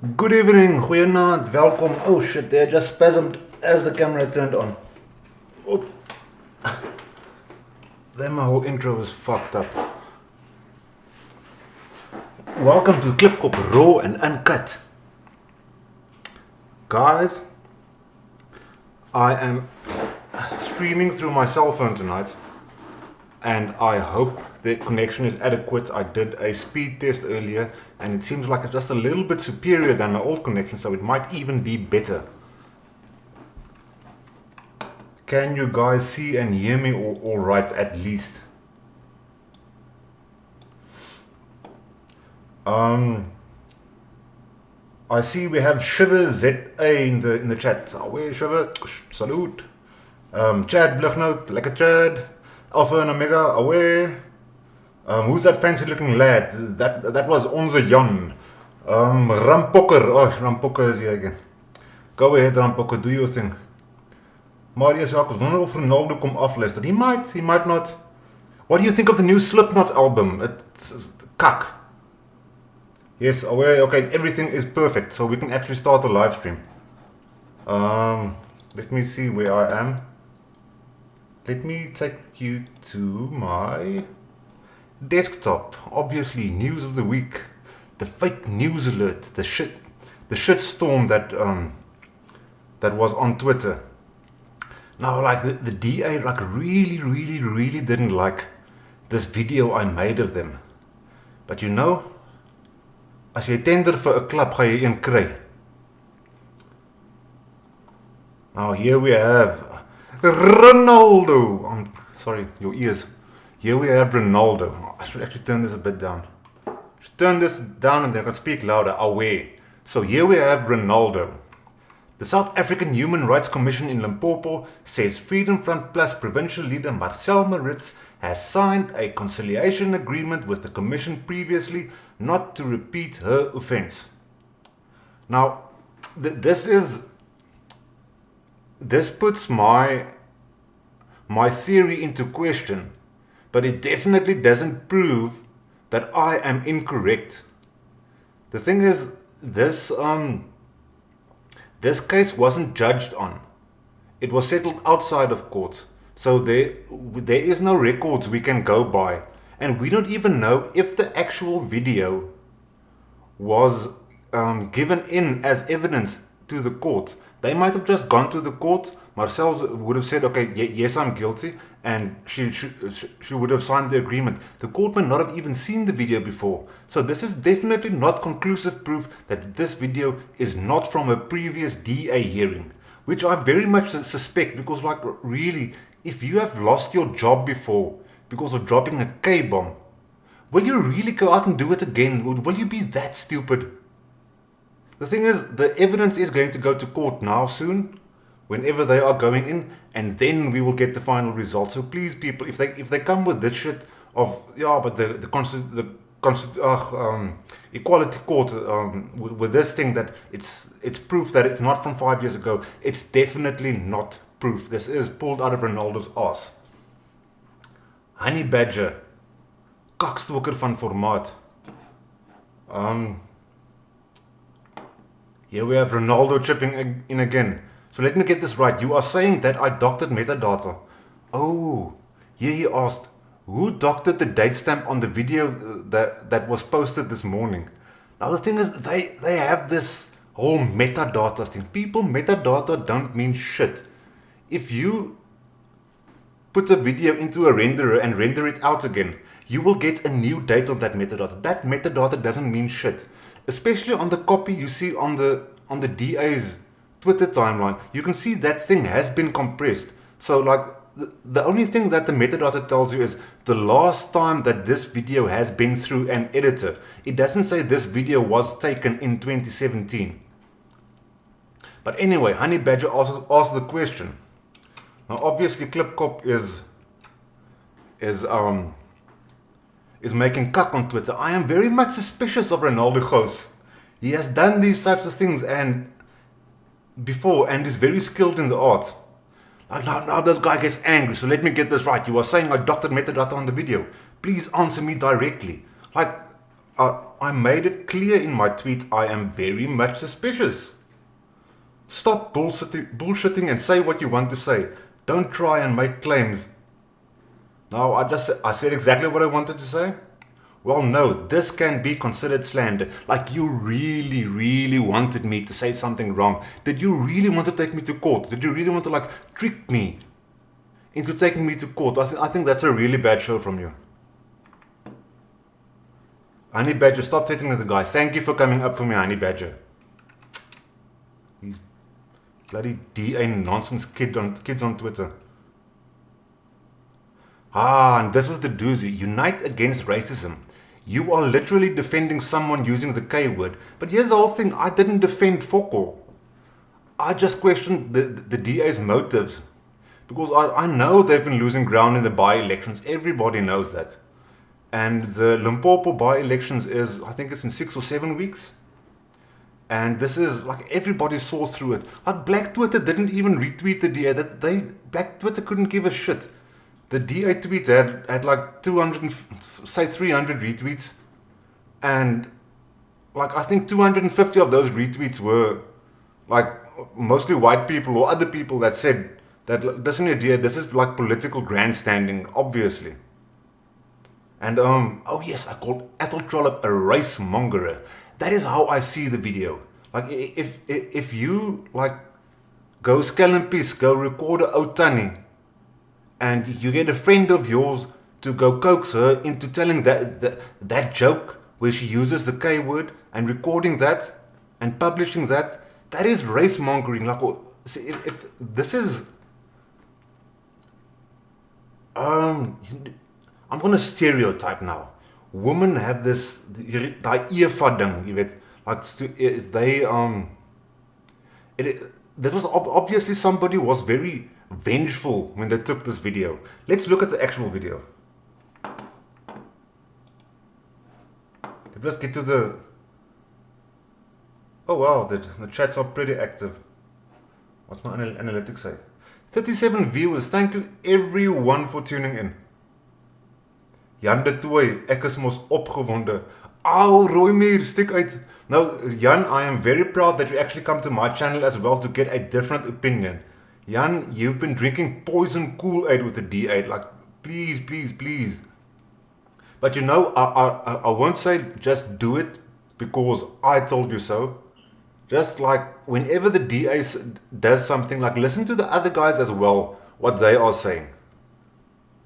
Good evening, goeienaand, welcome. Oh shit, they just spasmed as the camera turned on. Oh, then my whole intro is fucked up. Welcome to Klipkop, raw and uncut. Guys, I am streaming through my cell phone tonight, and I hope the connection is adequate. I did a speed test earlier, and it seems like it's just a little bit superior than my old connection, so it might even be better. Can you guys see and hear me all right at least? I see we have Shiver ZA in the chat. Away Shiver, salute. Chad Blugnout, lekker Chad. Alpha and Omega, away. Who's that fancy looking lad? That was onze Jan. Rampokker. Oh, Rampokker is here again. Go ahead, Rampokker, do your thing. Marius Jacobs, wonder of Ronaldo kom afluister. He might not. What do you think of the new Slipknot album? It's kak. Yes, away. Okay, everything is perfect, so we can actually start the live stream. Let me see where I am. Let me take you to my desktop. Obviously, news of the week, the fake news alert, the shit storm that was on Twitter. Now, like the DA, like really didn't like this video I made of them. But you know, as jy tender vir 'n klap, gaan jy een kry. Now here we have Ronaldo. Sorry, your ears. Here we have Ronaldo. I should actually turn this a bit down. I should turn this down and then I can speak louder. Away. So here we have Ronaldo. The South African Human Rights Commission in Limpopo says Freedom Front Plus provincial leader Marcel Maritz has signed a conciliation agreement with the commission previously not to repeat her offence. Now, this puts my theory into question, but it definitely doesn't prove that I am incorrect. The thing is, this case wasn't judged on. It was settled outside of court. So there is no records we can go by. And we don't even know if the actual video was given in as evidence to the court. They might have just gone to the court. Marcel would have said, okay, yes, I'm guilty. And she would have signed the agreement. The court may not have even seen the video before. So this is definitely not conclusive proof that this video is not from a previous DA hearing. Which I very much suspect, because like really, if you have lost your job before because of dropping a K-bomb, will you really go out and do it again? Will you be that stupid? The thing is, the evidence is going to go to court now soon, whenever they are going in, and then we will get the final result. So please, people, if they come with this shit of but the equality court with this thing that it's proof that it's not from 5 years ago, it's definitely not proof. This is pulled out of Ronaldo's ass. Honey Badger, kakstoker van formaat. Here we have Ronaldo chipping in again. So let me get this right. You are saying that I doctored metadata. Oh, here he asked, who doctored the date stamp on the video that was posted this morning? Now the thing is, they have this whole metadata thing. People, metadata don't mean shit. If you put a video into a renderer and render it out again, you will get a new date on that metadata. That metadata doesn't mean shit. Especially on the copy you see on the DA's Twitter timeline, you can see that thing has been compressed. So like the only thing that the metadata tells you is the last time that this video has been through an editor. It doesn't say this video was taken in 2017. But anyway, Honey Badger also asked the question. Now obviously Klipkop is making kak on Twitter. I am very much suspicious of Ronaldo Goos. He has done these types of things before and is very skilled in the art. Like now this guy gets angry, so let me get this right. You are saying I doctored metadata on the video. Please answer me directly. Like, I made it clear in my tweet I am very much suspicious. Stop bullshitting and say what you want to say. Don't try and make claims. Now, I said exactly what I wanted to say. Well, no, this can be considered slander. Like, you really, really wanted me to say something wrong. Did you really want to take me to court? Did you really want to, like, trick me into taking me to court? I think that's a really bad show from you. Honey Badger, stop threatening the guy. Thank you for coming up for me, Honey Badger. These bloody DA nonsense kids on Twitter. And this was the doozy. Unite against racism. You are literally defending someone using the K word. But here's the whole thing. I didn't defend Foko. I just questioned the DA's motives. Because I know they've been losing ground in the by-elections. Everybody knows that. And the Limpopo by-elections is, I think it's in 6 or 7 weeks. And this is, like, everybody saw through it. Like, Black Twitter didn't even retweet the DA. Black Twitter couldn't give a shit. The DA tweet had like 200, say 300 retweets. And, like, I think 250 of those retweets were, like, mostly white people or other people that said that, listen here, DA, this is, like, political grandstanding, obviously. And, oh yes, I called Ethel Trollop a race mongerer. That is how I see the video. Like, if you, like, go Skellenpies, go record a Outani, and you get a friend of yours to go coax her into telling that joke where she uses the K word and recording that and publishing that, that is race mongering. Like, if this is, I'm going to stereotype now. Women have this, daai Eva ding, jy weet, like they, that was obviously somebody was very vengeful when they took this video. Let's look at the actual video. Let's get to the, oh wow, the chats are pretty active. What's my analytics say? 37 viewers, thank you everyone for tuning in. Jan de Tooi, ek is mos opgewonde. Au, Rooimeer, stick uit. Now, Jan, I am very proud that you actually come to my channel as well to get a different opinion. Jan, you've been drinking poison Kool-Aid with the D8. Like, please, please, please. But you know, I won't say just do it because I told you so. Just like, whenever the DA does something, like, listen to the other guys as well, what they are saying.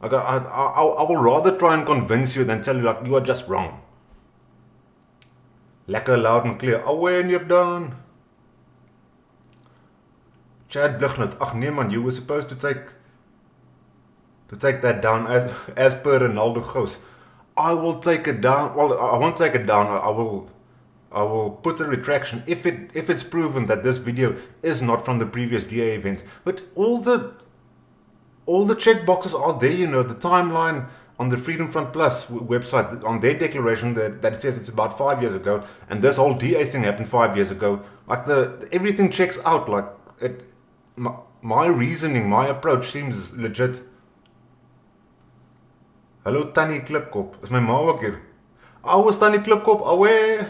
Like, I will rather try and convince you than tell you, like, you are just wrong. Lekker loud and clear. Away and you've done. Chad Blignut. Ach nee man, you were supposed to take that down as per Ronaldo Ghost. I will take it down. Well, I won't take it down. I will put a retraction if it's proven that this video is not from the previous DA event. But all the check boxes are there, you know, the timeline on the Freedom Front Plus website, on their declaration that it says it's about 5 years ago, and this whole DA thing happened 5 years ago. Like, everything checks out. Like, my reasoning, my approach seems legit. Hallo Tannie Klipkop, is my ma ook hier? Ouwe Tannie Klipkop, away.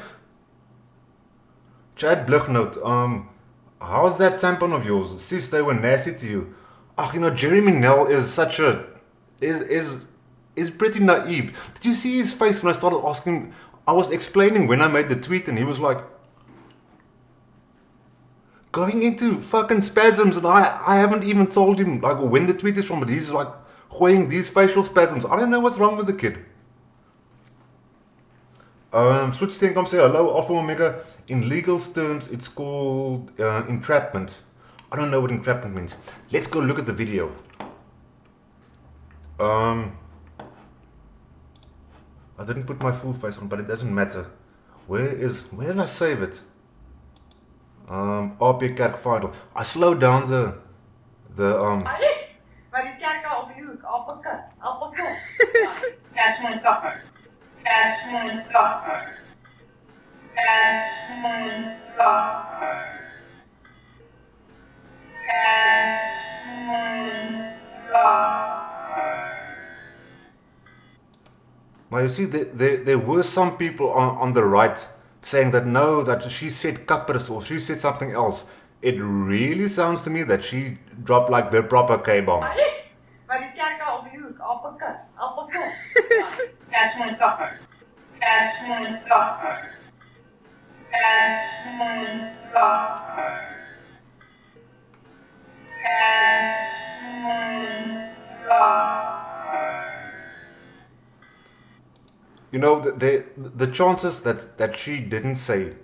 Chad Blignut, how's that tampon of yours? Sis, they were nasty to you. Ach, you know, Jeremy Nell is such a, is pretty naive. Did you see his face when I started asking? I was explaining when I made the tweet and he was like, going into fucking spasms, and I haven't even told him, like, when the tweet is from, but he's like going these facial spasms. I don't know what's wrong with the kid. Sloetsteenkamp say, hello, Alpha Omega. In legal terms, it's called entrapment. I don't know what entrapment means. Let's go look at the video. I didn't put my full face on, but it doesn't matter. Where did I save it? RP Kerk Final. I slowed down the Maar die kerk al op je hoek, appelkut. Cats and cockers. Cats and cockers. Cats and cockers. Cats and cockers. you see, there were some people on the right saying that no, that she said kappers or she said something else. It really sounds to me that she dropped like the proper K-bomb. Maar die kerk op die hoek, appelkut, appelkut. Cats and kappers. Cats and kappers. Cats and kappers. Cats and kappers. You know, the chances that she didn't say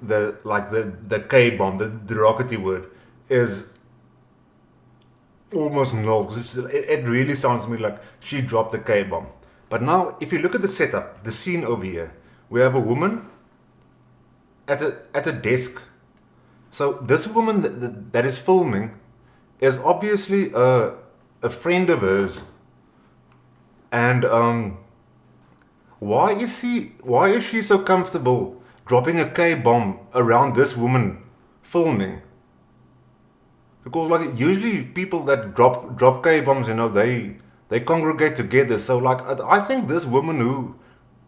the K-bomb, the derogatory word, is almost null. 'Cause it really sounds to me like she dropped the K-bomb. But now, if you look at the setup, the scene over here, we have a woman at a desk. So this woman that is filming is obviously a friend of hers, and why is she so comfortable dropping a K-bomb around this woman filming? Because like usually people that drop K-bombs, you know, they congregate together. So like I think this woman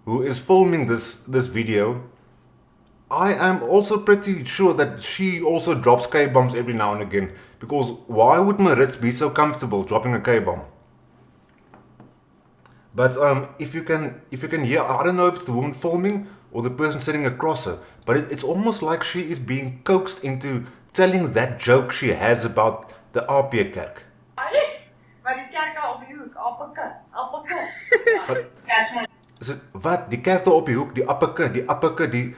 who is filming this video, I am also pretty sure that she also drops K-bombs every now and again. Because why would Maritz be so comfortable dropping a K-bomb? But if you can hear, I don't know if it's the woman filming or the person sitting across her, but it's almost like she is being coaxed into telling that joke she has about the AP kerk. Maar die kerk op die hoek, appelkut, appelkut. Is it, wat? Die kerk daar op die hoek, die appeke, die...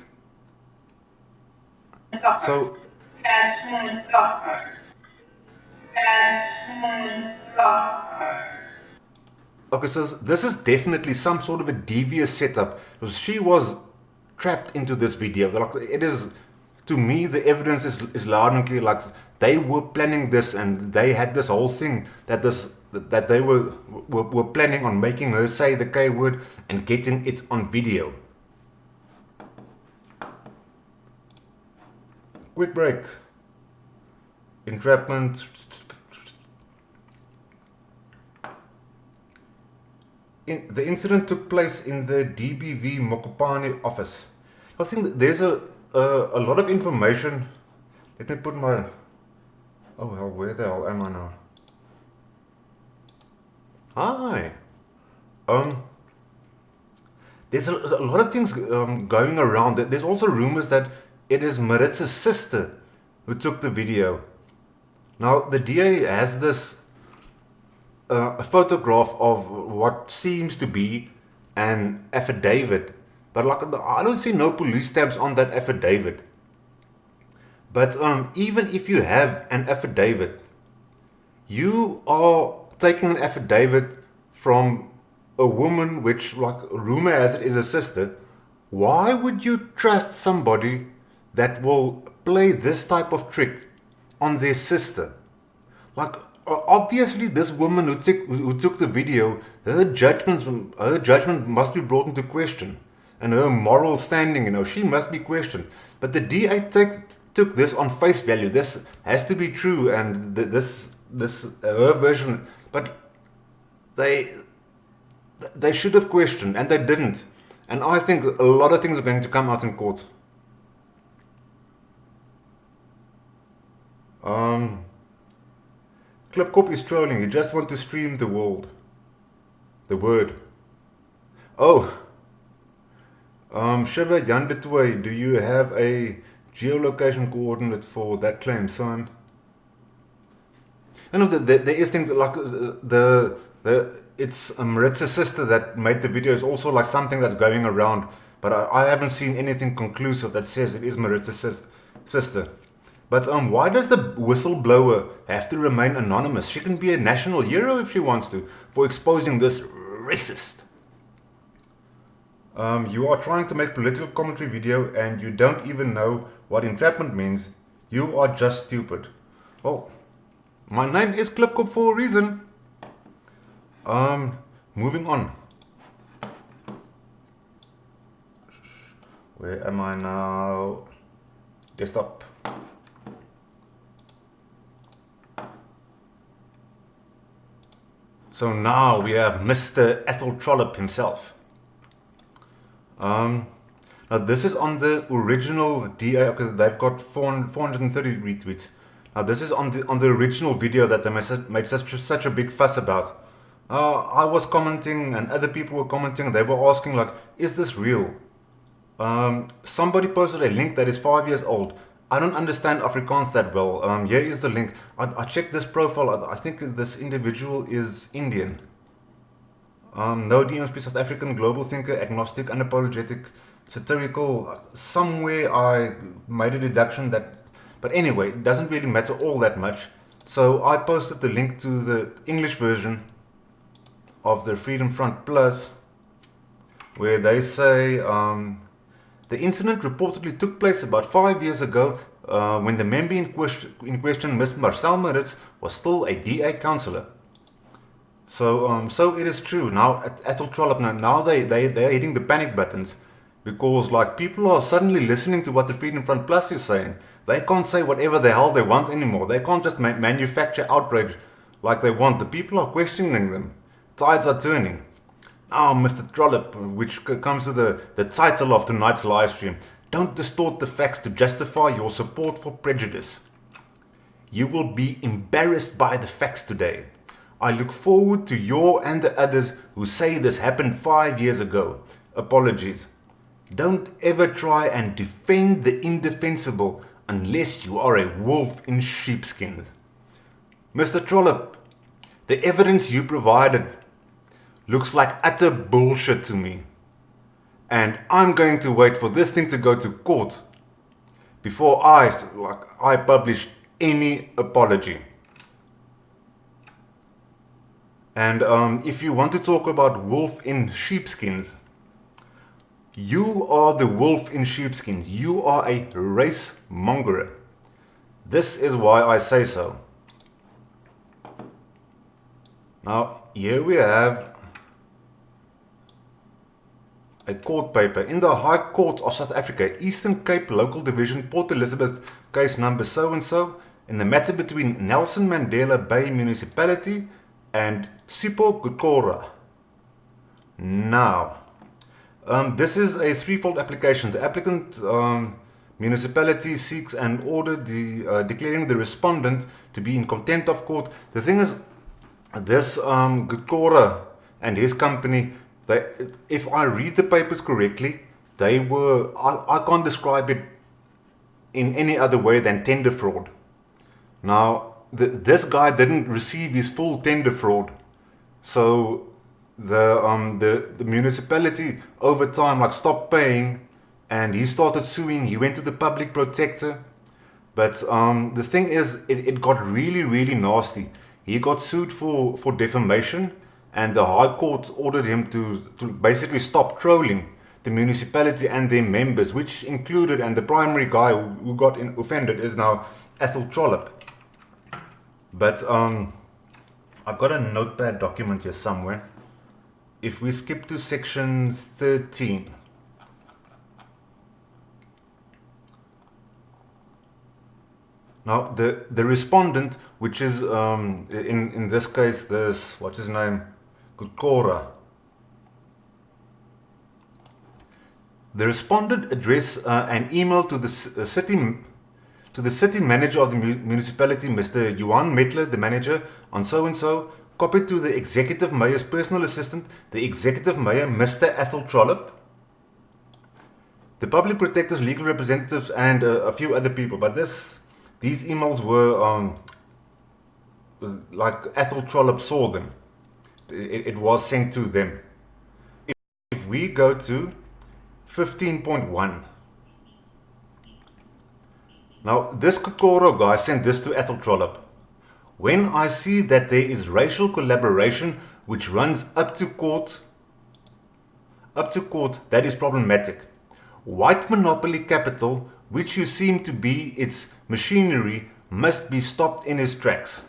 So... Cats and kappers. Cats and kappers. Okay, so this is definitely some sort of a devious setup, because she was trapped into this video. Like, it is, to me, the evidence is loud and clear. Like, they were planning this, and they had this whole thing that they were planning on making her say the K word and getting it on video. Quick break. Entrapment. The incident took place in the DBV Mokopane office. I think that there's a lot of information. Let me put my... Oh hell, where the hell am I now? Hi. There's a lot of things going around. There's also rumors that it is Maritz's sister who took the video. Now the DA has this a photograph of what seems to be an affidavit, but like I don't see no police stamps on that affidavit. But even if you have an affidavit, you are taking an affidavit from a woman which, like rumor has it, is a sister. Why would you trust somebody that will play this type of trick on their sister? Like, obviously this woman who took the video, her judgment must be brought into question, and her moral standing, you know, she must be questioned. But the DA took this on face value. This has to be true, and this her version. But they should have questioned, and they didn't. And I think a lot of things are going to come out in court. Klipkop is trolling. He just wants to stream the world. The word. Oh. Shiva Jan de Toy, do you have a geolocation coordinate for that claim, son? I know that there is things like it's Maritz's sister that made the video. It's also like something that's going around, but I haven't seen anything conclusive that says it is Maritz's sister. But why does the whistleblower have to remain anonymous? She can be a national hero if she wants to, for exposing this racist. You are trying to make political commentary video and you don't even know what entrapment means. You are just stupid. Well, my name is Klipkop for a reason. Moving on. Where am I now? Desktop. So now we have Mr. Ethel Trollop himself. Now this is on the original DA. Okay, they've got 430 retweets. Now this is on the original video that they made such a big fuss about. I was commenting and other people were commenting. They were asking like, is this real? Somebody posted a link that is 5 years old. I don't understand Afrikaans that well. Here is the link. I checked this profile. I think this individual is Indian. No DMSP, South African, global thinker, agnostic, unapologetic, satirical. Somewhere I made a deduction that, but anyway, it doesn't really matter all that much. So I posted the link to the English version of the Freedom Front Plus, where they say the incident reportedly took place about 5 years ago when the member in question, Ms. Marcel Maritz, was still a DA councillor. So, so it is true. Now, Ethel Trollop, now they're hitting the panic buttons because, like, people are suddenly listening to what the Freedom Front Plus is saying. They can't say whatever the hell they want anymore. They can't just manufacture outrage like they want. The people are questioning them. Tides are turning. Now, Mr. Trollop, which comes to the title of tonight's live stream, don't distort the facts to justify your support for prejudice. You will be embarrassed by the facts today. I look forward to your and the others who say this happened 5 years ago. Apologies. Don't ever try and defend the indefensible unless you are a wolf in sheepskins. Mr. Trollop, the evidence you provided looks like utter bullshit to me. And I'm going to wait for this thing to go to court before I publish any apology. And if you want to talk about wolf in sheepskins, you are the wolf in sheepskins. You are a race mongerer. This is why I say so. Now, here we have a court paper. In the High Court of South Africa, Eastern Cape Local Division, Port Elizabeth, case number so-and-so, in the matter between Nelson Mandela Bay Municipality and Sipho Gukora. Now, this is a threefold application. The applicant municipality seeks an order declaring the respondent to be in contempt of court. The thing is, this Gukora and his company, if I read the papers correctly, they were, I can't describe it in any other way than tender fraud. Now, this guy didn't receive his full tender fraud, so the municipality over time stopped paying, and he started suing. He went to the public protector, but the thing is, it got really nasty. He got sued for defamation, and the High Court ordered him to basically stop trolling the municipality and their members, which included, and the primary guy who got offended is now Ethel Trollop. But I've got a notepad document here somewhere. If we skip to section 13. Now the respondent, which is in this case this, what's his name, Gukora. The respondent addressed an email to the city manager of the municipality, Mr. Johan Metler, the manager, on so-and-so, copied to the executive mayor's personal assistant, the executive mayor, Mr. Ethel Trollop, the public protector's legal representatives, and a few other people. But these emails were like Ethel Trollop saw them. It was sent to them. If we go to 15.1. Now, this Kokoro guy sent this to Ethel Trollop. When I see that there is racial collaboration which runs up to court, that is problematic. White monopoly capital, which you seem to be its machinery, must be stopped in its tracks.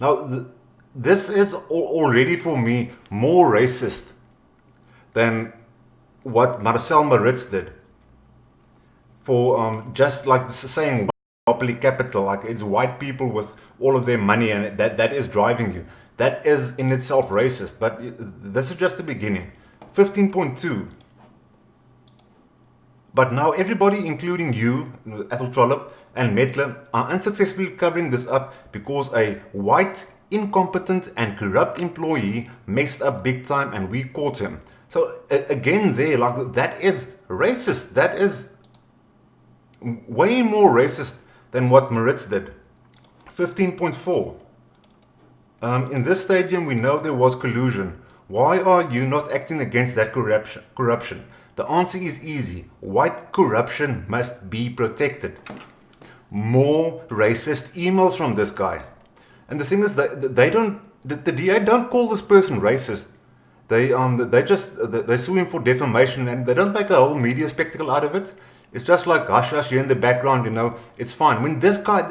Now, this is already for me more racist than what Marcel Maritz did. For just like saying monopoly capital, like it's white people with all of their money and that is driving you. that is in itself racist, but this is just the beginning. 15.2. But now everybody, including you, Ethel Trollop and Mettler, are unsuccessfully covering this up because a white, incompetent and corrupt employee messed up big time and we caught him. So again there, like, that is racist. That is way more racist than what Maritz did. 15.4. In this stadium we know there was collusion. Why are you not acting against that corruption? The answer is easy. White corruption must be protected. More racist emails from this guy. And the thing is that the DA don't call this person racist. They sue him for defamation and they don't make a whole media spectacle out of it. It's just like hush hush here in the background, it's fine. When this guy,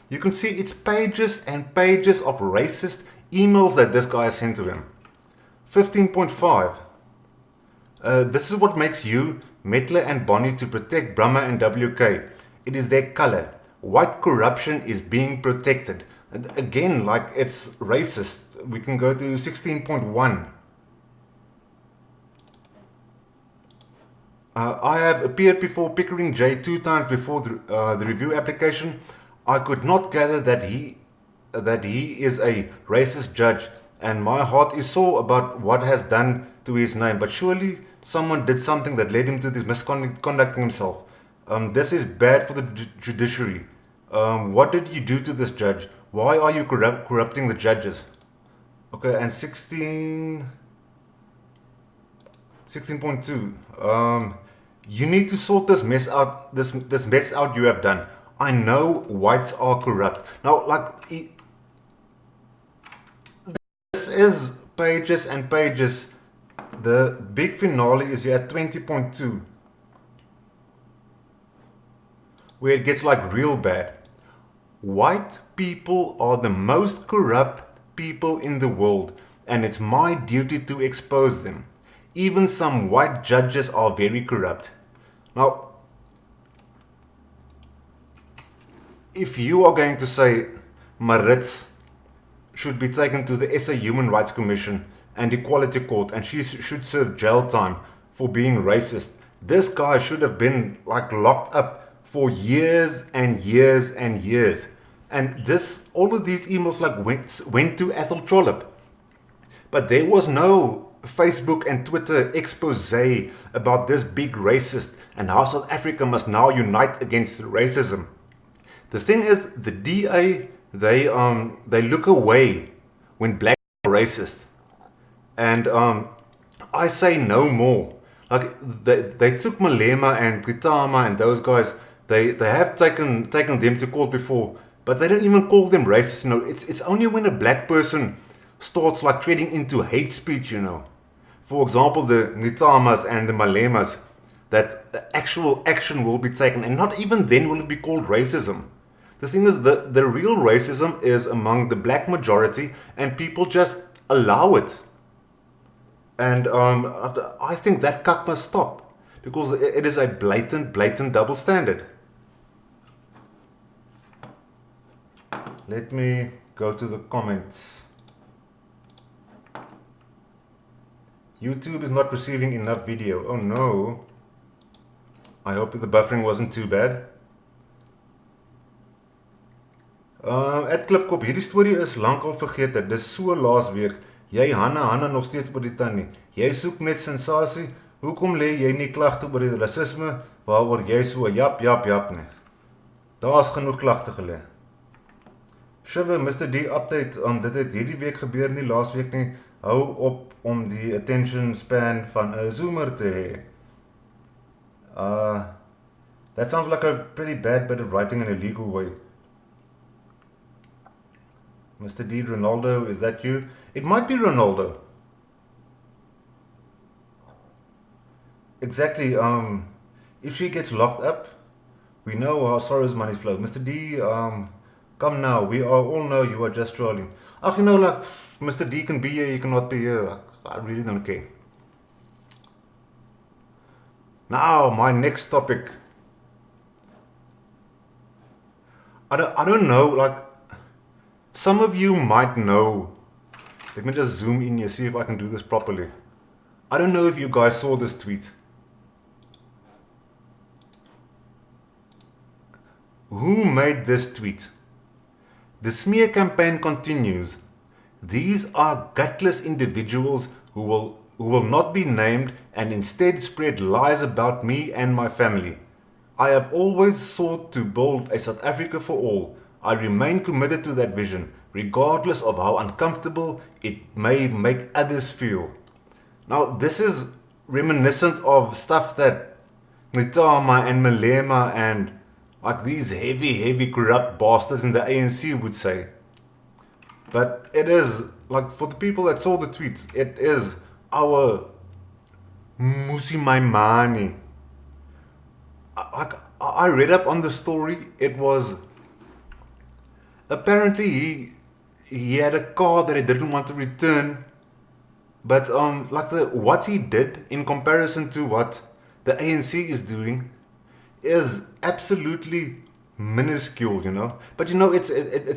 you can see it's pages and pages of racist emails that this guy has sent to him. 15.5. This is what makes you, Mettler and Bonnie, to protect Brahma and WK. It is their color. White corruption is being protected. And again, like, it's racist. We can go to 16.1. I have appeared before Pickering J 2 times before the review application. I could not gather that he is a racist judge, and my heart is sore about what has done to his name. But surely someone did something that led him to this misconducting himself. This is bad for the judiciary. What did you do to this judge? Why are you corrupting the judges? Okay, and 16.2. You need to sort this mess out. This mess out you have done. I know whites are corrupt. Now, like, this is pages and pages. The big finale is here at 20.2, where it gets like real bad. White people are the most corrupt people in the world, and it's my duty to expose them. Even some white judges are very corrupt. Now, if you are going to say Maritz should be taken to the SA Human Rights Commission and Equality Court and she should serve jail time for being racist, this guy should have been like locked up for years and years and years. And all of these emails like went to Ethel Trollop. But there was no Facebook and Twitter expose about this big racist and how South Africa must now unite against racism. The thing is, the DA, they look away when black are racist. And I say no more. Like, they took Malema and Gitama and those guys, they have taken them to court before, but they don't even call them racist. It's only when a black person starts like treading into hate speech, For example, the Gitamas and the Malemas, that the actual action will be taken, and not even then will it be called racism. The thing is, the real racism is among the black majority, and people just allow it. And I think that cuck must stop, because it is a blatant double standard. Let me go to the comments. YouTube is not receiving enough video. Oh no. I hope the buffering wasn't too bad. At Klipkop, hierdie storie is lankal vergete. Dis so laas week. Jy Hanna nog steeds oor die tannie. Jy soek net sensasie. Hoekom lê jy nie klagte oor die rasisme waaroor jy so jap nie? Daar's genoeg klagte gelê. Shiva, Mr. D update, dit het hierdie week gebeur nie, laas week nie. Hou op om die attention span van 'n zoomer te hê. That sounds like a pretty bad bit of writing in a legal way. Mr. D, Ronaldo, is that you? It might be Ronaldo. Exactly. If she gets locked up, we know how Sorrow's money flow. Mr. D, come now. We all know you are just trolling. Ach, like, Mr. D can be here, you cannot be here. I really don't care. Now, my next topic. I don't know, like, some of you might know. Let me just zoom in here, see if I can do this properly. I don't know if you guys saw this tweet. Who made this tweet? The smear campaign continues. These are gutless individuals who will not be named and instead spread lies about me and my family. I have always sought to build a South Africa for all. I remain committed to that vision, regardless of how uncomfortable it may make others feel. Now, this is reminiscent of stuff that Nitama and Malema and like these heavy corrupt bastards in the ANC would say. But it is, like, for the people that saw the tweets, it is our Musi Maimane. I read up on the story. It was apparently he had a car that he didn't want to return, but what he did in comparison to what the ANC is doing is absolutely minuscule, you know. But you know, it's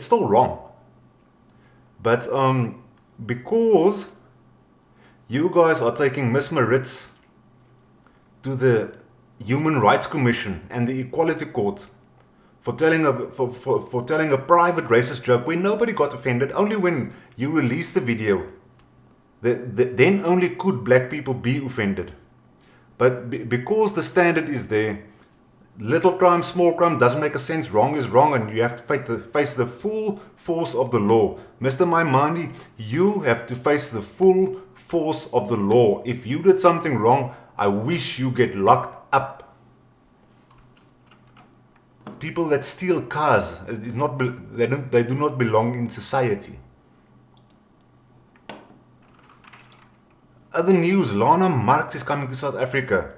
still wrong. But because you guys are taking Miss Maritz to the Human Rights Commission and the Equality Court for telling a private racist joke where nobody got offended, only when you released the video, then only could black people be offended. But because the standard is there, little crime, small crime doesn't make a sense. Wrong is wrong, and you have to face the full force of the law. Mr. Maimane, you have to face the full force of the law. If you did something wrong, I wish you get locked up. People that steal cars they do not belong in society. Other news: Lana Marx is coming to South Africa.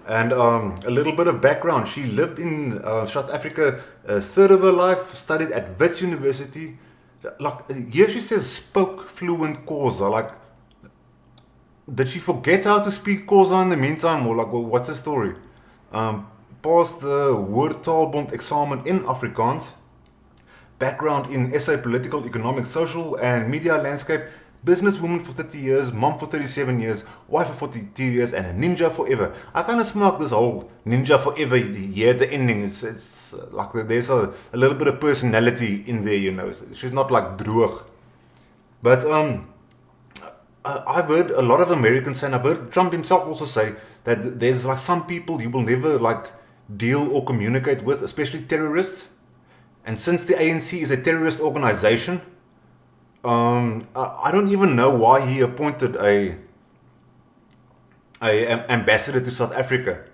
And a little bit of background: she lived in South Africa a third of her life, studied at Wits University. Like, here she says spoke fluent Xhosa. Like, did she forget how to speak Xhosa in the meantime, or like, what's the story? Passed the Woordtaalbond examen in Afrikaans. Background in SA political, economic, social and media landscape. Businesswoman for 30 years, mom for 37 years, wife for 42 years, and a ninja forever. I kind of smack this whole ninja forever here at the ending. It's like there's a little bit of personality in there, you know. She's not like droog. But I've heard a lot of Americans say, and I've heard Trump himself also say, that there's like some people you will never like deal or communicate with, especially terrorists. And since the ANC is a terrorist organization, I don't even know why he appointed a ambassador to South Africa.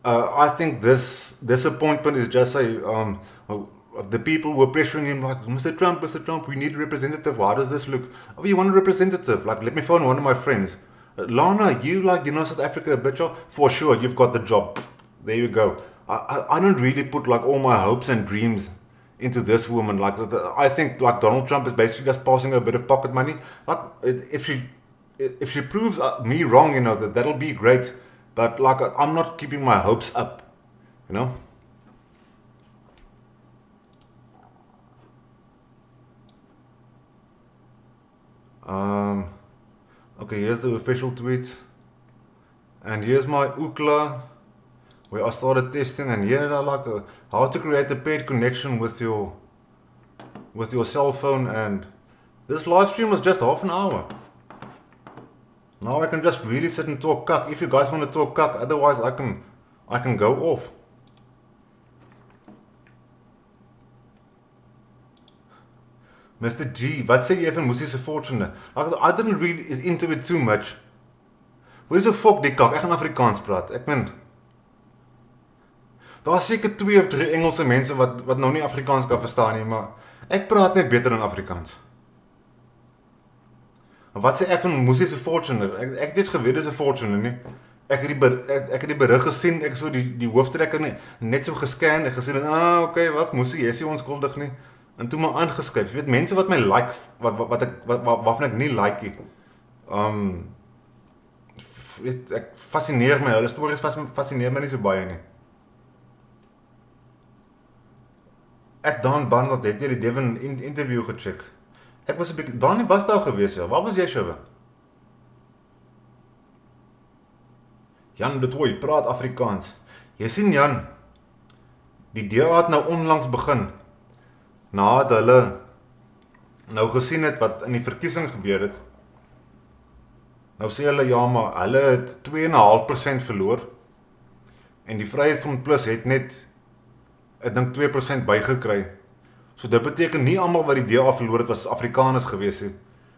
I think this appointment is just the people were pressuring him like, Mr. Trump, we need a representative. How does this look? Oh, you want a representative? Like, let me phone one of my friends. Lana, you South Africa, bitch. For sure, you've got the job. There you go. I don't really put like all my hopes and dreams into this woman. Like, I think like Donald Trump is basically just passing her a bit of pocket money. Like, if she proves me wrong, you know, that'll be great. But like, I'm not keeping my hopes up, you know. Okay, here's the official tweet, and here's my Ookla, where I started testing, and here I like how to create a paired connection with your cell phone. And this live stream was just half an hour. Now I can just really sit and talk cuck. If you guys want to talk cuck, otherwise I can go off. Mr. G, wat sê jy van Musi se fortune? I didn't read into it too much. Hoe is die fok die kak? Ek gaan Afrikaans praat. Ek meen, daar is seker 2 of 3 Engelse mense wat nou nie Afrikaans kan verstaan nie, maar ek praat net beter dan Afrikaans. Wat sê ek van Musi se fortune? Ek het iets geweet dis 'n fortune nie. Ek het die berig gesien, ek so die hooftrekker net so gescan, ek gesien, okay, wat Musi, jy is nie onskuldig nie. En toe maar aangeskryf. Jy weet, mense wat my like, waarvan ek nie like nie. Weet, ek fascineer my, hulle stories fascineer my nie so baie nie. Dan Bandel, het jy die Devin interview gecheck? Ek was 'n bietjie, Dani was daar gewees, ja. Waar was jy, Shiva? Jan de Tooy, praat Afrikaans. Jy sien Jan, die DA het nou onlangs begin, nadat hulle nou gesien het wat in die verkiesing gebeur het. Nou sê hulle, ja, maar hulle het 2,5% verloor, en die Vryheidsfront Plus het net, ek dink 2% bygekry. So dit beteken nie almal wat die DA verloor het was Afrikaners gewees het.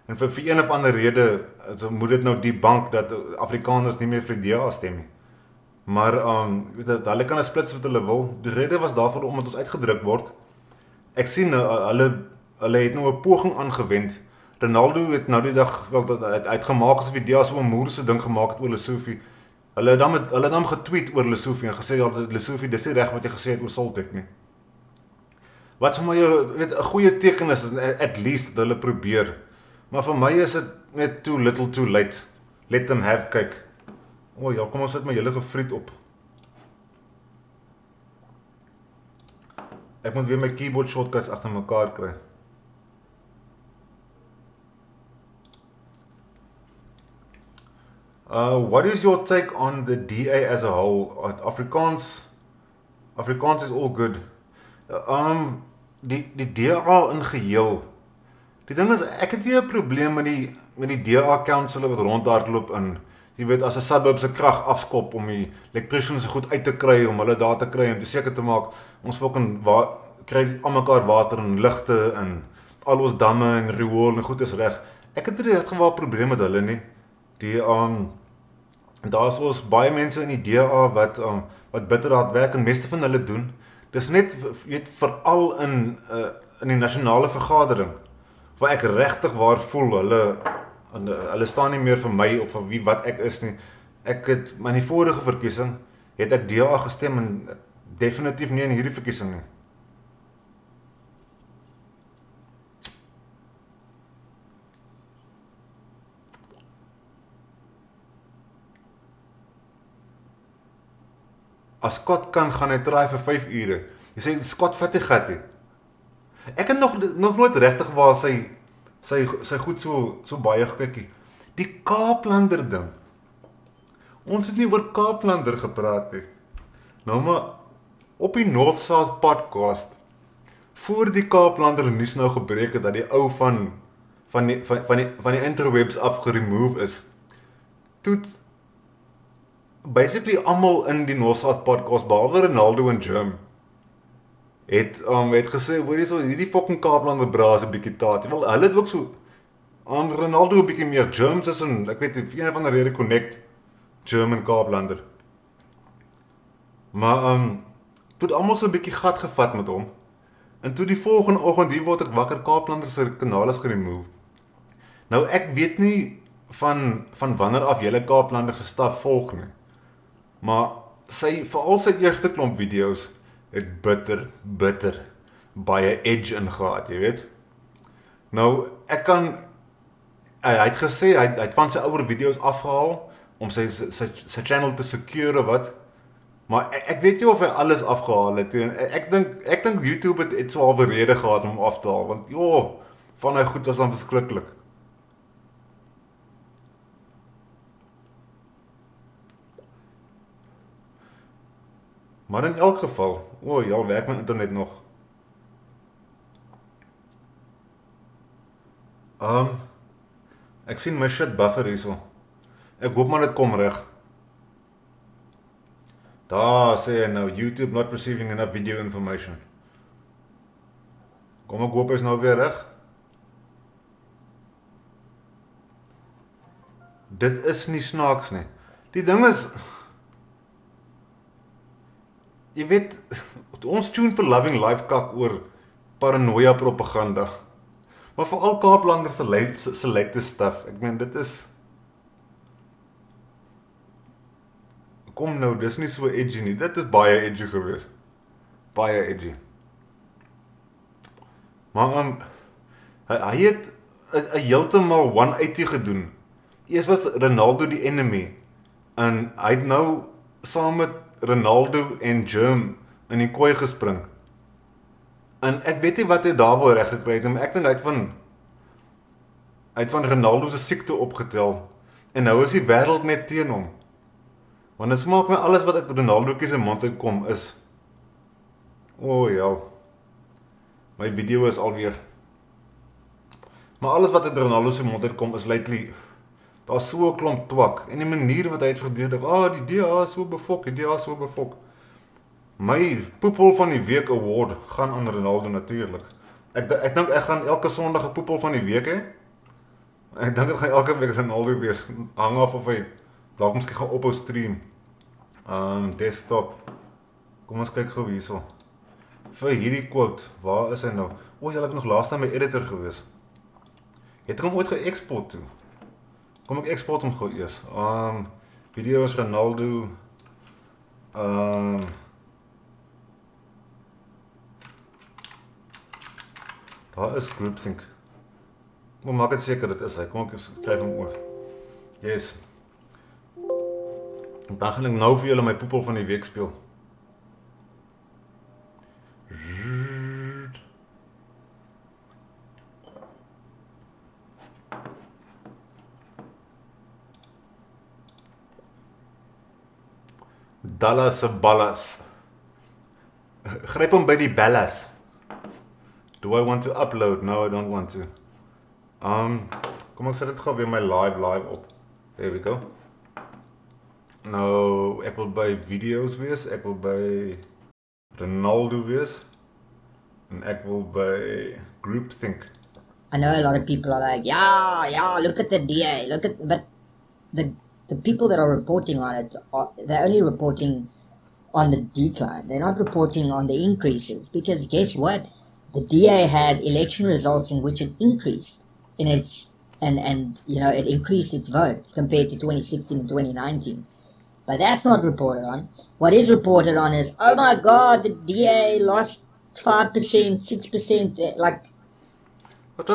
En vir een of ander rede so moet dit nou die bank dat Afrikaners nie meer vir die DA stem nie. Maar hulle kan 'n splits wat hulle wil. Die rede was daarvoor omdat ons uitgedruk word. Ek sien hulle het nou 'n poging aangewend. Ronaldo het nou die dag wel uitgemaak asof die DA so 'n moerse ding gemaak het oor Lesofie. Hulle het dan getweet oor Lesofie en gesê dat Lesofie dis nie reg wat jy gesê het oor Soltek nie. Wat vir my 'n goeie teken is, at least dat hulle probeer. Maar vir my is dit net too little too late. Let them have, kyk. Ja, kom ons sit my hele gefriet op. Ek moet weer my keyboard shortcuts agter mekaar kry. What is your take on the DA as a whole? Afrikaans is all good. Die DA in geheel. Die ding is, ek het nie 'n probleem met die DA council wat rondhardloop in, jy weet, as 'n suburb se krag afskop om die electricians goed uit te kry, om hulle daar te kry, om te seker te maak, ons kry almekaar water en ligte, en al ons damme en riool en goed is reg. Ek het nie regtig 'n probleem met hulle nie. Daar is ons baie mense in die DA wat bitter hard werk, en meeste van hulle doen. Dis net, weet, veral in die nasionale vergadering, waar ek regtig waar voel, hulle staan nie meer vir my of vir wat ek is nie. Ek het, in die vorige verkiesing, het ek DA gestem, en definitief nie in hierdie verkiesing nie. As Scott kan, gaan hy try vir 5 ure. Jy sê, Scott vat die gat nie. Ek het nog nooit regtig waar sy goed so baie gekikkie. Die Kaaplander ding. Ons het nie oor Kaaplander gepraat nie. Nou maar, op die North-South podcast, voor die Kaaplander nuus nou gebreek het, dat die ou van die interwebs afgeremove is, toet basically almal in die North-South podcast, behalwe Ronaldo en Germ, het gesê, hoor jy so, hierdie fucking Kaaplander braas 'n bietjie taat. Wel, hulle het ook so, Ronaldo 'n bietjie meer, Germs is ek weet nie, een van die rede connect Germ en Kaaplander. Maar, toe het almal so 'n bietjie gat gevat met hom, en toe die volgende oggend, hier word ek wakker, Kaaplander se kanaal is geremove. Nou, ek weet nie van wanneer af julle Kaaplander se staf volg nie, maar veral sy eerste klomp video's, het bitter baie edge ingehaat, jy weet. Nou, hy het gesê, hy het van sy ouer video's afgehaal, om sy channel te secure of wat, maar ek weet nie of hy alles afgehaal het, en ek dink YouTube het so halwe rede gehad om af te haal, want van hy goed was dan verskriklik. Maar in elk geval, ja, werk my internet nog. Ek sien my shit buffer hierso. Ek hoop maar dit kom reg. Daar sê hy nou, YouTube not receiving enough video information. Kom ek hoop is nou weer reg. Dit is nie snaaks nie. Die ding is, jy weet, ons tune vir Loving Life kak oor paranoia propaganda. Maar veral Kaaplander se latest stuff. Ek meen, dit is, kom nou, dis nie so edgy nie. Dit is baie edgy gewees. Baie edgy. Maar hy het 'n heeltemal 180 gedoen. Eers was Ronaldo die enemy, en hy het nou saam met Ronaldo en Germ in die kooi gespring. En ek weet nie wat hy daarvoor reg gekry het nie, maar ek dink hy het van Ronaldo se siekte opgetel. En nou is die wêreld net teen hom. Want dit smaak my alles wat uit Ronaldo se mond uitkom is. O ja. My video is alweer. Maar alles wat uit Ronaldo se mond uitkom is lately. Daar's so 'n klomp twak en die manier wat hy het verdedig. Die DA is so befok, die DA is so befok. My poepel van die week award gaan aan Ronaldo natuurlik. Ek dink ek gaan elke Sondag 'n poepel van die week hê. Ek dink dit gaan elke week Ronaldo wees. Hang af of hy dalk miskien gaan ophou stream. Desktop. Kom ons kyk gou hierso. Vir hierdie quote, waar is hy nou? Jy het nog laaste my editor gewees. Het ek hom ooit geëxport toe? Kom ek export hom gou eers. Video's Ronaldo. Daar is groupthink. Kom maak dit seker dit is hy. Kom ek skryf hom oor. Yes. En dan gaan ek nou vir julle my poepel van die week speel. Dallas se ballas. Gryp hom by die ballas. Do I want to upload? No, I don't want to. Kom ek sit dit gou weer my live op. There we go. Nou, ek wil by video's wees, ek wil by Ronaldo wees, en ek wil by groupthink. I know a lot of people are like, yeah, look at the DA, but the people that are reporting on it, they're only reporting on the decline. They're not reporting on the increases, because guess what? The DA had election results in which it increased in its, and it increased its vote compared to 2016 and 2019. But that's not reported on. What is reported on is, oh my God, the DA lost 5%, 6%, But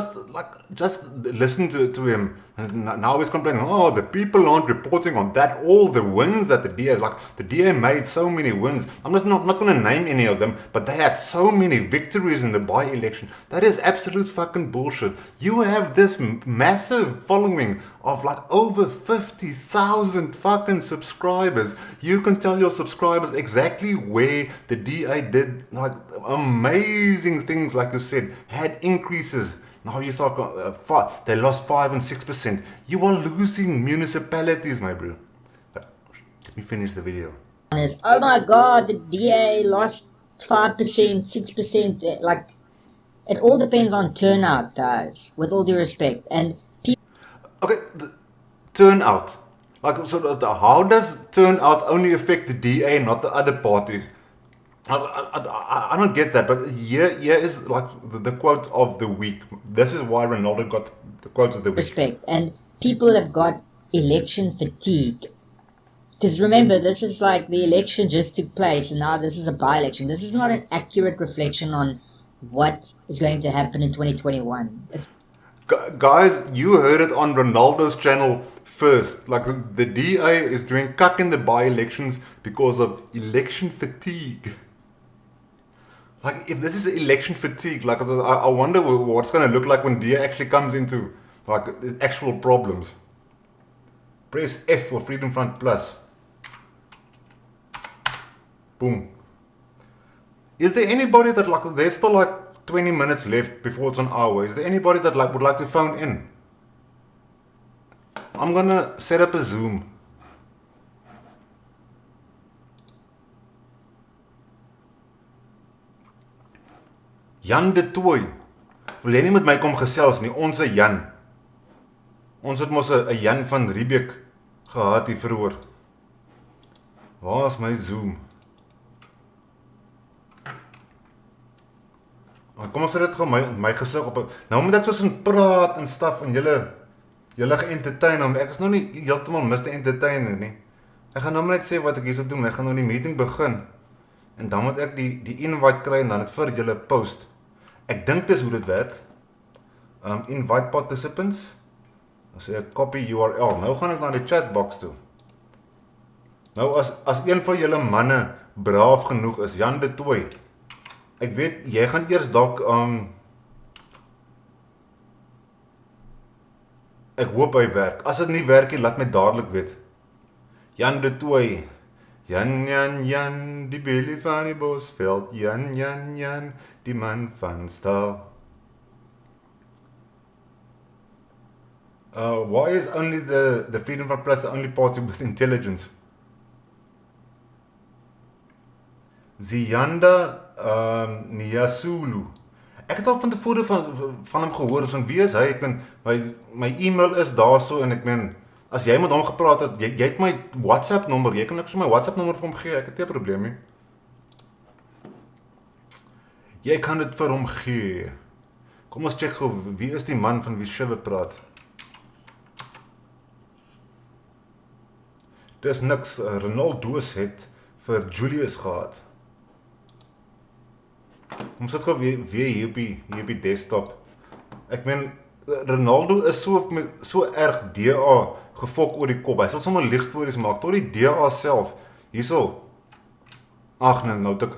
just listen to him. Now he's complaining, the people aren't reporting on that. All the wins that the DA made so many wins. I'm just not going to name any of them, but they had so many victories in the by-election. That is absolute fucking bullshit. You have this massive following of over 50,000 fucking subscribers. You can tell your subscribers exactly where the DA did amazing things, like you said, had increases. Now you start, they lost 5 and 6%. You are losing municipalities, my bro. Let me finish the video. Oh my God, the DA lost 5%, 6%. It all depends on turnout, guys, with all due respect. And okay, turnout. How does turnout only affect the DA, not the other parties? I don't get that, but here is the quote of the week. This is why Ronaldo got the quote of the week. Respect. And people have got election fatigue. Because remember, this is the election just took place, and now this is a by-election. This is not an accurate reflection on what is going to happen in 2021. Guys, you heard it on Ronaldo's channel first. The DA is doing cuck in the by-elections because of election fatigue. If this is election fatigue, I wonder what it's going to look like when DA actually comes into actual problems. Press F for Freedom Front Plus. Boom. Is there anybody that there's still 20 minutes left before it's an hour? Is there anybody that would like to phone in? I'm gonna set up a Zoom. Jan de Tooi. Wil jy nie met my kom gesels nie, ons Jan. Ons het mos 'n Jan van Riebeeck gehad hier vroeër. Waar is my Zoom? Kom ons sit dit gou my gesig op. Nou moet ek soos in praat en staf en julle ge-entertain hom. Ek is nou nie heeltemal Mr. Entertainer nie. Ek gaan nou net sê wat ek hier sou doen. Ek gaan nou die meeting begin. En dan moet ek die invite kry en dan dit vir julle post. Ek dink dis hoe dit werk. Invite participants. Dan sê ek copy URL. Nou gaan ek na die chatbox toe. Nou as een van julle manne braaf genoeg is, Jan de Tooi, Ek weet jy gaan eers dalk ek hoop hy werk. As dit nie werk nie, laat my dadelik weet. Jan de Tooy. Jan, die Billy van die Bosveld. Jan, die man van Staal. Why is only the Freedom Front Plus the only party with intelligence? Ziyanda Nyasulu. Ek het al van tevore van hom gehoor, van wie is hy? Ek ben, my e-mail is daarso en ek ben, as jy met hom gepraat het, jy het my WhatsApp nommer, jy kan ook so my WhatsApp nommer vir hom gee, ek het nie 'n probleem nie. Jy kan dit vir hom gee. Kom ons check gou, wie is die man van wie Shiva praat? Dis niks, Ronaldo's het vir Julius gehad. Ons sit gou weer hier op die desktop. Ek meen, Ronaldo is so erg DA gefok oor die kop. Hy sal sommer liegstories maak, tot die DA self. Hierso. Ag nee, nou tik.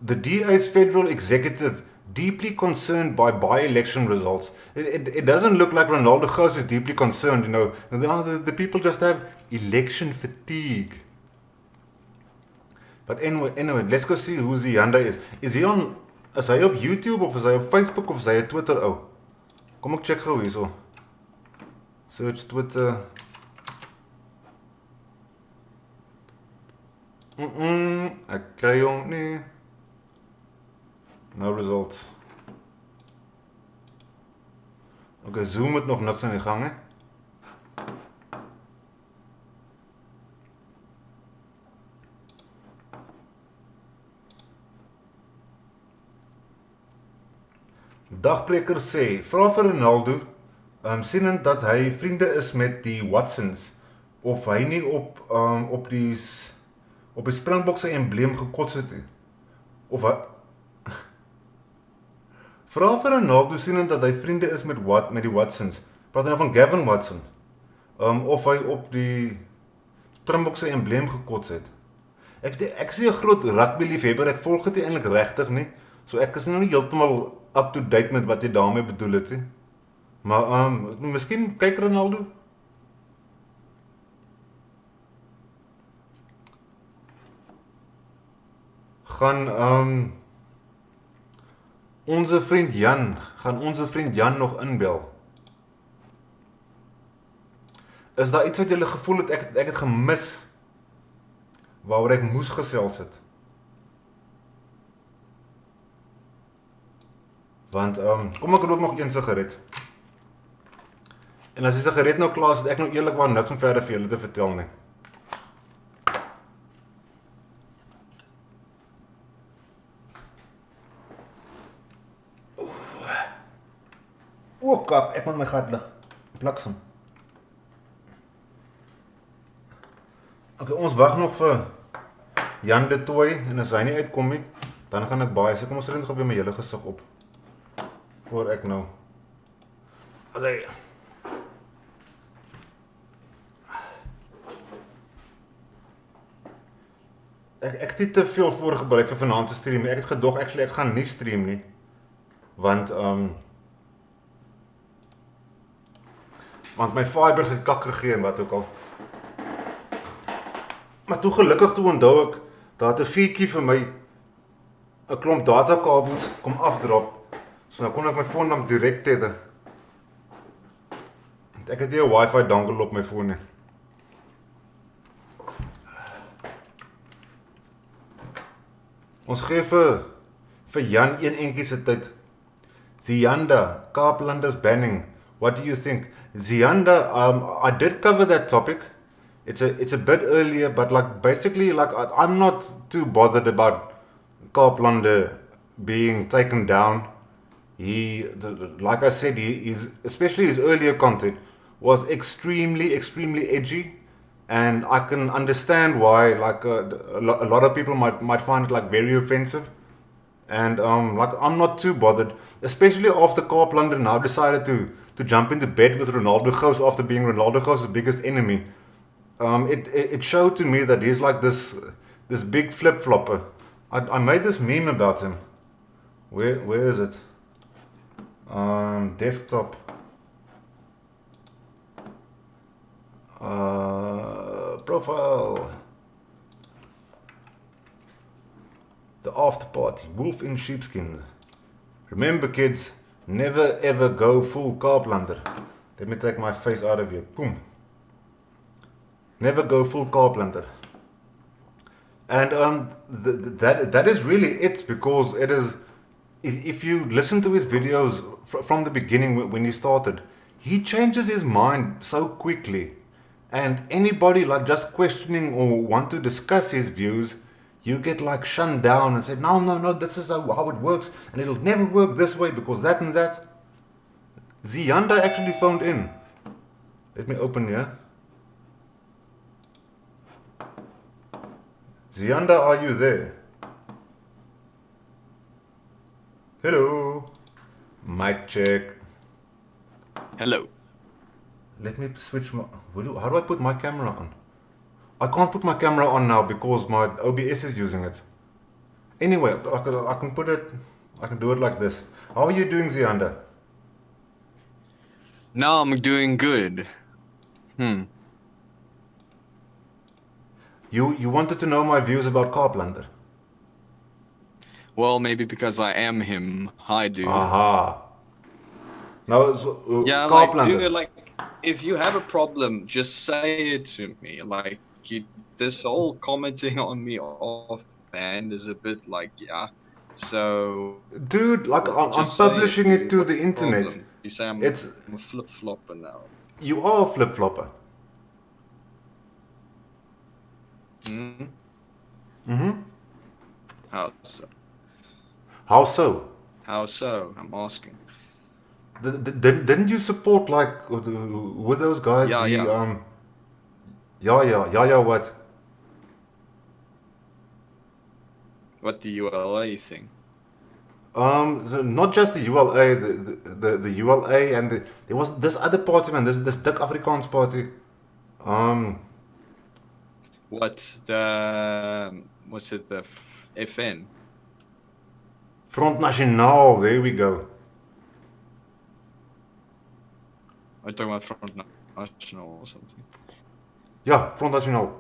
The DA's federal executive deeply concerned by by-election results. It doesn't look like Ronaldo Gous is deeply concerned, you know. The people just have election fatigue. But anyway, let's go see who Ziyanda is. Is hy op YouTube of is hy op Facebook of is hy op Twitter ou? Kom ek check gou hierso. Search Twitter. Ek kry hom nie. No results. Okay, Zoom het nog niks aan die gang, hè? Dagbreker sê, vra vir Ronaldo, sienend dat hy vriende is met die Watsons, of hy nie op die Springbok se embleem gekots het nie. Of hy vra vir Ronaldo sienend dat hy vriende is met die Watsons. Praat hy nou van Gavin Watson. Of hy op die Springbok se embleem gekots het. Ek is 'n groot rugby liefhebber, ek volg dit eintlik regtig nie. So ek is nou nie heeltemal up to date met wat jy daarmee bedoel het nie. Maar miskien kyk Ronaldo. Gaan onze vriend Jan nog inbel? Is daar iets wat julle gevoel het ek het gemis waaroor ek moes gesels het? Want kom ek rook nog een sigaret. En as die sigaret nou klaar is, het ek nou eerlikwaar niks om verder vir julle te vertel nie. O kap, ek moet my gat lig. Bliksem. Okay, ons wag nog vir Jan de Tooy en as hy nie uitkom nie, dan gaan ek baie. So kom ons sit net gou weer my hele gesig op. Voor ek nou. Allee. Ek het nie te veel voorberei vir vanaand te stream. Ek het gedog ek gaan nie stream nie. Want my fibers het kak gegee en wat ook al. Maar toe gelukkig toe onthou ek, daar het 'n viertjie vir my 'n klomp datakabels kom afdrop. So nou kon ek my foon dan direk tether. Ek het hier 'n wifi dongle op my foon nie. Ons gee vir Jan een entjie se tyd. Ziyanda, Kaaplanders banning. What do you think? Ziyanda, I did cover that topic. It's a bit earlier, but basically I'm not too bothered about Kaaplander being taken down. Like I said, especially his earlier content was extremely edgy, and I can understand why a lot of people might find it very offensive. And I'm not too bothered, especially after Kaaplander now decided to jump into bed with Ronaldo Gous after being Ronaldo Gous' biggest enemy. It showed to me that he's like this This big flip flopper. I made this meme about him. Where is it? Desktop. Profile. The after party. Wolf in sheepskins. Remember, kids, never ever go full Kaaplander. Let me take my face out of here. Boom. Never go full Kaaplander. And that is really it, because it is. If you listen to his videos from the beginning when he started, he changes his mind so quickly. And anybody like just questioning or want to discuss his views, you get like shunned down and said, no, this is how it works, and it'll never work this way because that and that. Zianda actually phoned in. Let me open here. Zianda, are you there? Hello. Mic check. Hello. Let me switch my... How do I put my camera on? I can't put my camera on now because my OBS is using it. Anyway, I can put it... I can do it like this. How are you doing, Zianda? Now I'm doing good. You wanted to know my views about Kaaplander? Well, maybe because I am him. Hi, dude. Aha. Now, Yeah, like, Kaaplander. dude, like, if you have a problem, just say it to me. Like, this whole commenting on me offhand is a bit like, yeah. So, Dude, like, I'm just say publishing dude. it to What's the internet. problem? You say I'm It's... a flip-flopper now. You are a flip-flopper. How so? How so? How so? I'm asking. Didn't you support, like, with those guys, Yeah, yeah. Yeah, what? What the ULA thing? So not just the ULA, the ULA, and there was this other party, man, this Dik Afrikaans party. What was it, the FN? Front National, there we go. Are you talking about Front National or something? Yeah, Front National.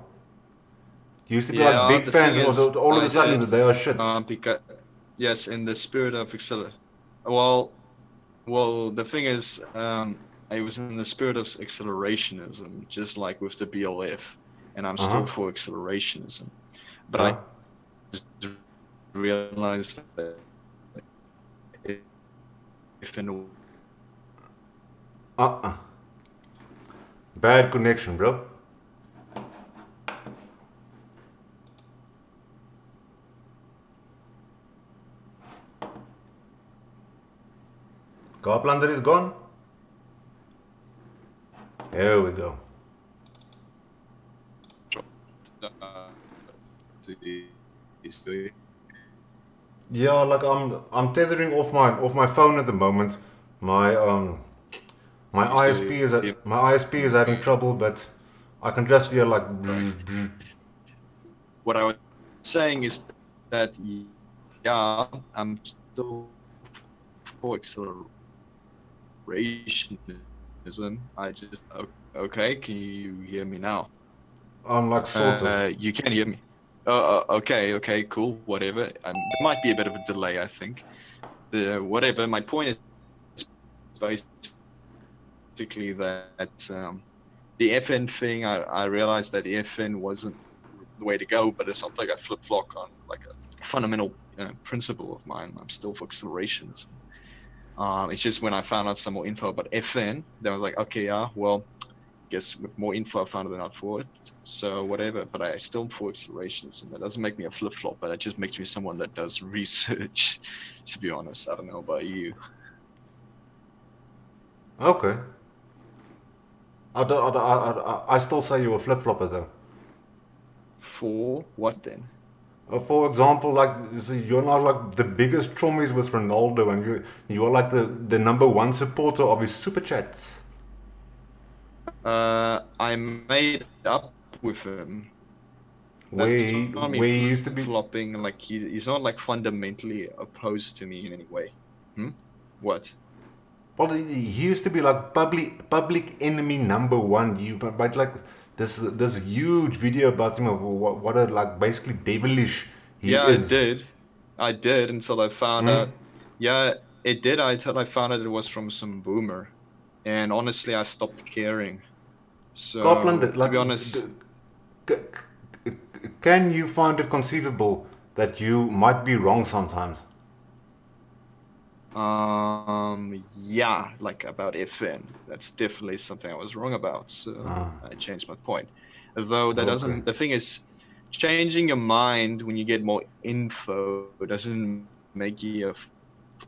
Used to be Yeah, like big the fans, thing is, all of I a sudden did, they are shit. because, yes, in the spirit of well, the thing is, I was in the spirit of accelerationism, just like with the BLF, and I'm still for accelerationism. But I just realized that if in Bad connection, bro. Kaaplander is gone. There we go. Yeah, like I'm tethering off my phone at the moment. My ISP is having trouble, but I can just hear like. What I was saying is that, yeah, I'm still for accelerationism. I just okay. Can you hear me now? I'm like sort of. You can hear me. Okay, cool, whatever. There might be a bit of a delay, I think. Whatever. My point is basically that the FN thing. I realized that the FN wasn't the way to go, but it's something like I flip-flop on, like a fundamental principle of mine. I'm still for accelerationism. It's just when I found out some more info about FN, then I was like, okay, yeah, well, guess with more info I found out they're not for it. So whatever, but I still for accelerationism. That doesn't make me a flip-flop, but it just makes me someone that does research, to be honest. I don't know about you. Okay. I still say you're a flip-flopper though. For what then? For example, like, so you're not like the biggest trommies with Ronaldo, and you're like the number one supporter of his super chats. I made up with him. That's Where not me where he used to be. flopping. Like he's not like fundamentally opposed to me in any way. What? Well, he used to be like public enemy number one. But like this huge video about him of what a like basically devilish he Yeah, is. I did until I found Mm. out. Yeah, it did until I found out it was from some boomer, and honestly, I stopped caring. So Copland, to like, be honest, c- can you find it conceivable that you might be wrong sometimes? yeah, like about FN, that's definitely something I was wrong about. So Ah, I changed my point. Although that okay. doesn't, the thing is, changing your mind when you get more info doesn't make you a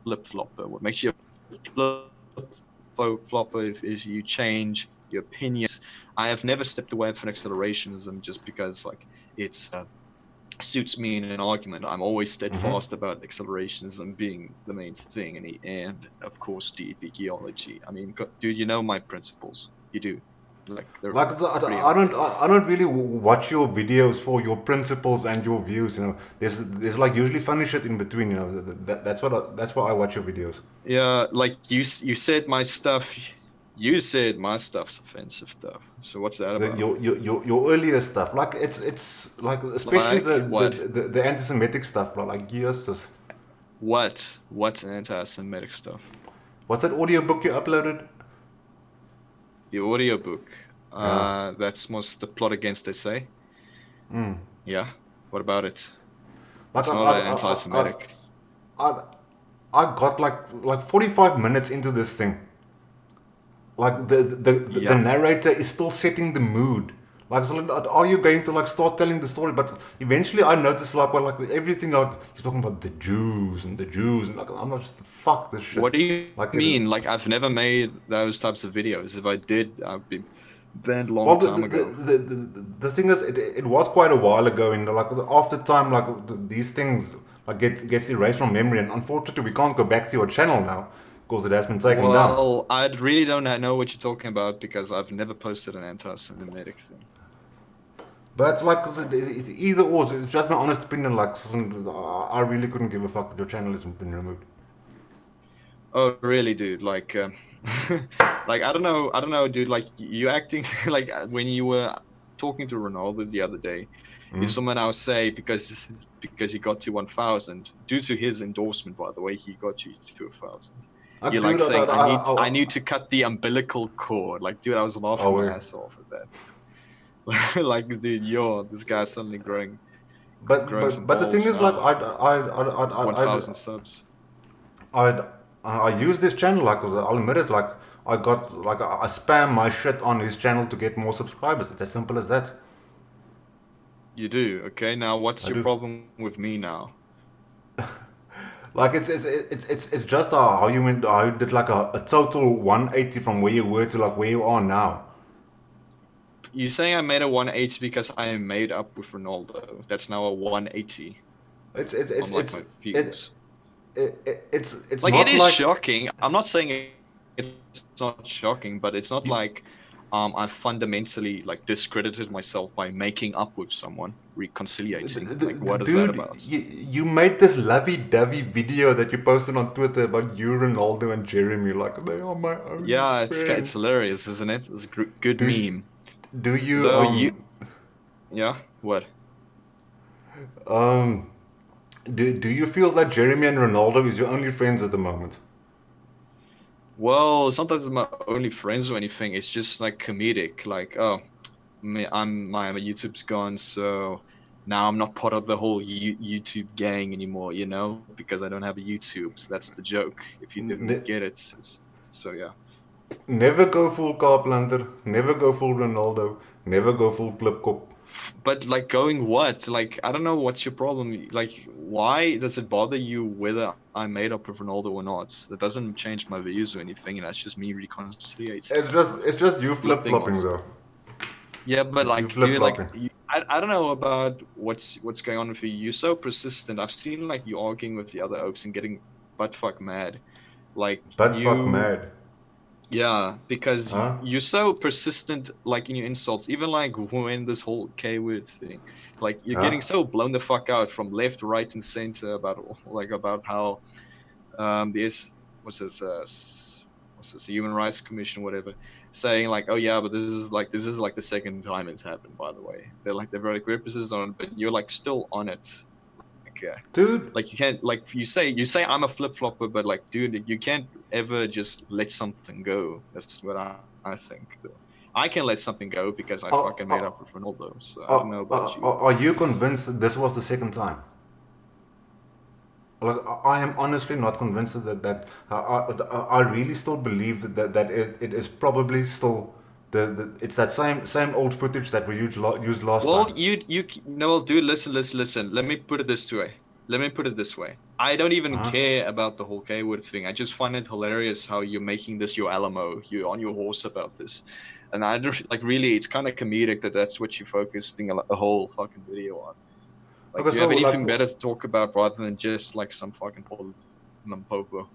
flip flopper. What makes you a flip flopper is you change your opinions. I have never stepped away from accelerationism just because like it's suits me in an argument. I'm always Mm-hmm. steadfast about accelerationism being the main thing, and of course deep ecology. I mean, dude, you know my principles. You do, like they're Like pretty I obvious. I don't really watch your videos for your principles and your views. You know, there's like usually funny shit in between. You know, that's why I watch your videos. Yeah, like you said my stuff. You said my stuff's offensive stuff. So what's that about? Your earlier stuff, like it's like especially Like what? the anti-Semitic stuff, bro. Like Jesus, What? What's anti-Semitic stuff? what's that audiobook you uploaded? The audiobook. Yeah. That's most the plot against SA. Mm. Yeah. What about it? Like It's not anti-Semitic. I, I got like 45 minutes into this thing. Like the Yeah. narrator is still setting the mood. Like, so like, are you going to like start telling the story? But eventually, I noticed like, well, like everything, like he's talking about the Jews and the Jews, and like I'm not just fuck this shit. What do you Like it, mean? Like I've never made those types of videos. If I did, I'd be banned a well, long time ago. the thing is, it was quite a while ago, and like after time, like these things like gets erased from memory, and unfortunately, we can't go back to your channel now because it has been taken down. Well, I really don't know what you're talking about because I've never posted an anti-Semitic thing. But like it's either or, it's just my honest opinion. Like I really couldn't give a fuck that your channel has been removed. Oh, really, dude? Like, like I don't know, dude. Like you acting like when you were talking to Ronaldo the other day, you Mm. somehow now say because he got to 1,000 due to his endorsement. By the way, he got you to 1,000. You're like Dude, saying I need to cut the umbilical cord. Like, dude, I was laughing oh, my wait. ass off at that. Like, dude, this guy's suddenly growing some But the thing balls is, like now. 1,000 subs. I I use this channel like I'll admit it. Like I got like I spam my shit on his channel to get more subscribers. It's as simple as that. You do, okay? Now, what's I your do. problem with me now? Like it's just how you did like a total 180 from where you were to like where you are now. You're saying I made a 180 because I made up with Ronaldo. That's now a 180, It's it's it's unlike it's my it, views. it's Like, it not is like shocking. I'm not saying it's not shocking, but it's not you, like I fundamentally like discredited myself by making up with someone, reconciliating. Like, what is that dude. about? You made this lovey-dovey video that you posted on Twitter about you, Ronaldo, and Jeremy. Like they are my only Yeah, it's friends. hilarious, isn't it? It's a good Do meme. do you Though yeah, what? um do you feel that Jeremy and Ronaldo is your only friends at the moment? Well, it's not that they're my only friends or anything. It's just like comedic. Like, oh, my YouTube's gone, so now I'm not part of the whole YouTube gang anymore, because I don't have a YouTube. So that's the joke. If you didn't Ne- get it, so yeah. Never go full Carpenter. Never go full Ronaldo. Never go full Klipkop. But like going what? Like I don't know what's your problem. Like why does it bother you whether I made up with Ronaldo or not? That doesn't change my views or anything, and that's just me reconciliating, It's just you flip flipping flopping myself. though. Yeah, but It's you like, flip dude, like, flopping. I don't know about what's going on with you. You're so persistent. I've seen like you arguing with the other oaks and getting butt fuck mad. Like But fuck you, mad. Yeah, because Huh? you're so persistent, like in your insults. Even like when this whole K-word thing, like you're Huh? getting so blown the fuck out from left, right, and center about like about how this what's this what's this Human Rights Commission, whatever, saying like, oh yeah, but this is like the second time it's happened. By the way, they're very emphasis on it, but you're like still on it. Dude, Like you can't like you say I'm a flip flopper, but like dude, you can't ever just let something go. That's what I think. Though. I can let something go because I are, fucking made are, up with Ronaldo. So I don't know about you. are you convinced that this was the second time? Like, I am honestly not convinced that I really still believe that it is probably still it's that same old footage that we used last Well, time. you no, dude, listen. Let me put it this way. Let me put it this way. I don't even Uh-huh. care about the whole K-word thing. I just find it hilarious how you're making this your Alamo. You're on your horse about this, and I don't like really. It's kind of comedic that that's what you're focusing a whole fucking video on. Like, Okay, do you so have like, anything better to talk about rather than just like some fucking popo?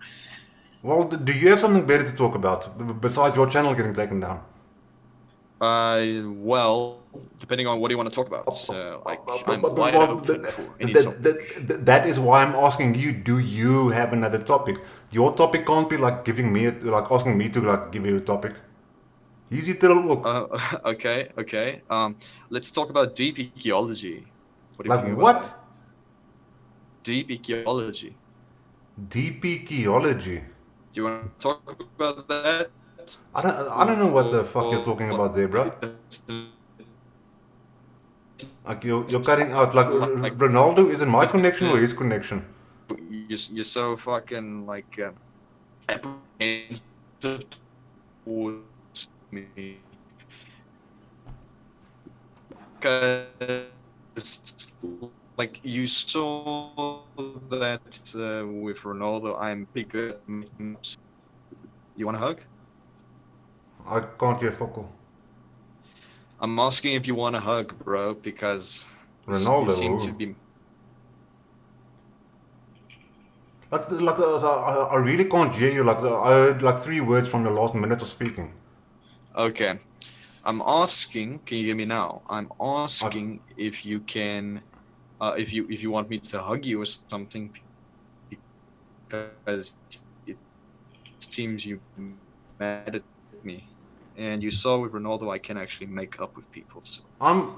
well, do you have something better to talk about besides your channel getting taken down? Well, depending on what do you want to talk about. Like, I'm wide Well, open for any topic. that is why I'm asking you. Do you have another topic? Your topic can't be like giving me like asking me to like give you a topic. Easy to look. Okay. Let's talk about deep ecology. What do you Like think about that? what? Deep ecology. DP Keyology. Do you want to talk about that? I don't know what the fuck you're talking Or about there, bro. like, Like you're cutting out. Like like Ronaldo, is it my connection or you his connection? you're so fucking like apprehensive towards me because like you saw that with Ronaldo, I'm pretty good at making ups. You want a hug? I can't hear fuck all. I'm asking if you want a hug, bro, because you Ronaldo, seem to who? be. I really can't hear you. Like I heard like 3 words from the last minute of speaking. Okay. I'm asking, can you hear me now? I'm I, asking if you can, if you want me to hug you or something, because it seems you mad at me, and you saw with Ronaldo I can actually make up with people. So, I'm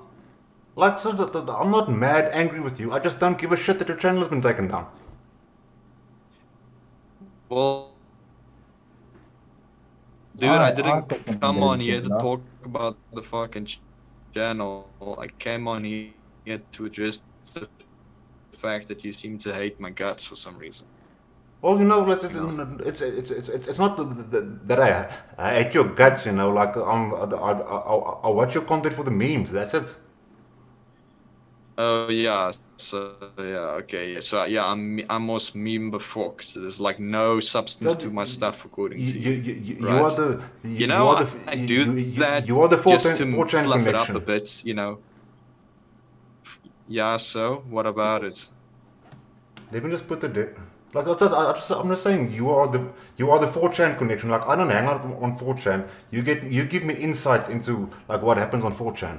like I'm not mad, angry with you. I just don't give a shit that your channel has been taken down. well, dude, I I've didn't got something come better on to here talk to about. talk about the fucking channel. I came on here to address the fact that you seem to hate my guts for some reason. Well, let's just, You know. it's not that I hate your guts, like I watch your content for the memes. That's it. Oh yeah, so yeah, okay, yeah. So yeah, I'm most meme before, so there's like no substance So to my stuff according to you, you are right? the You you are know, the I do that you are the just 4 to chan fluff it up a connection. bit, you know. Yeah, so what about it? Let me just put it there. Like I'm just saying you are the 4chan connection. Like I don't hang out on 4chan. You give me insights into like what happens on 4chan.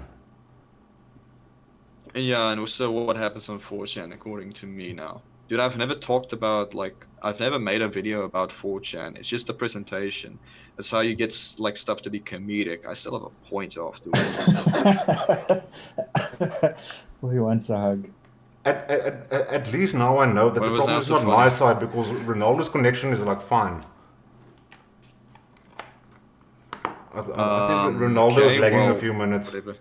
Yeah, and also what happens on 4chan according to me now. Dude, I've never talked about like I've never made a video about 4chan. It's just a presentation. That's how you get like stuff to be comedic. I still have a point afterwards. Who wants a hug? At least now I know that What the was problem now is so not my funny? side because Ronaldo's connection is like fine. I think Ronaldo is Okay, lagging a well, few minutes. whatever.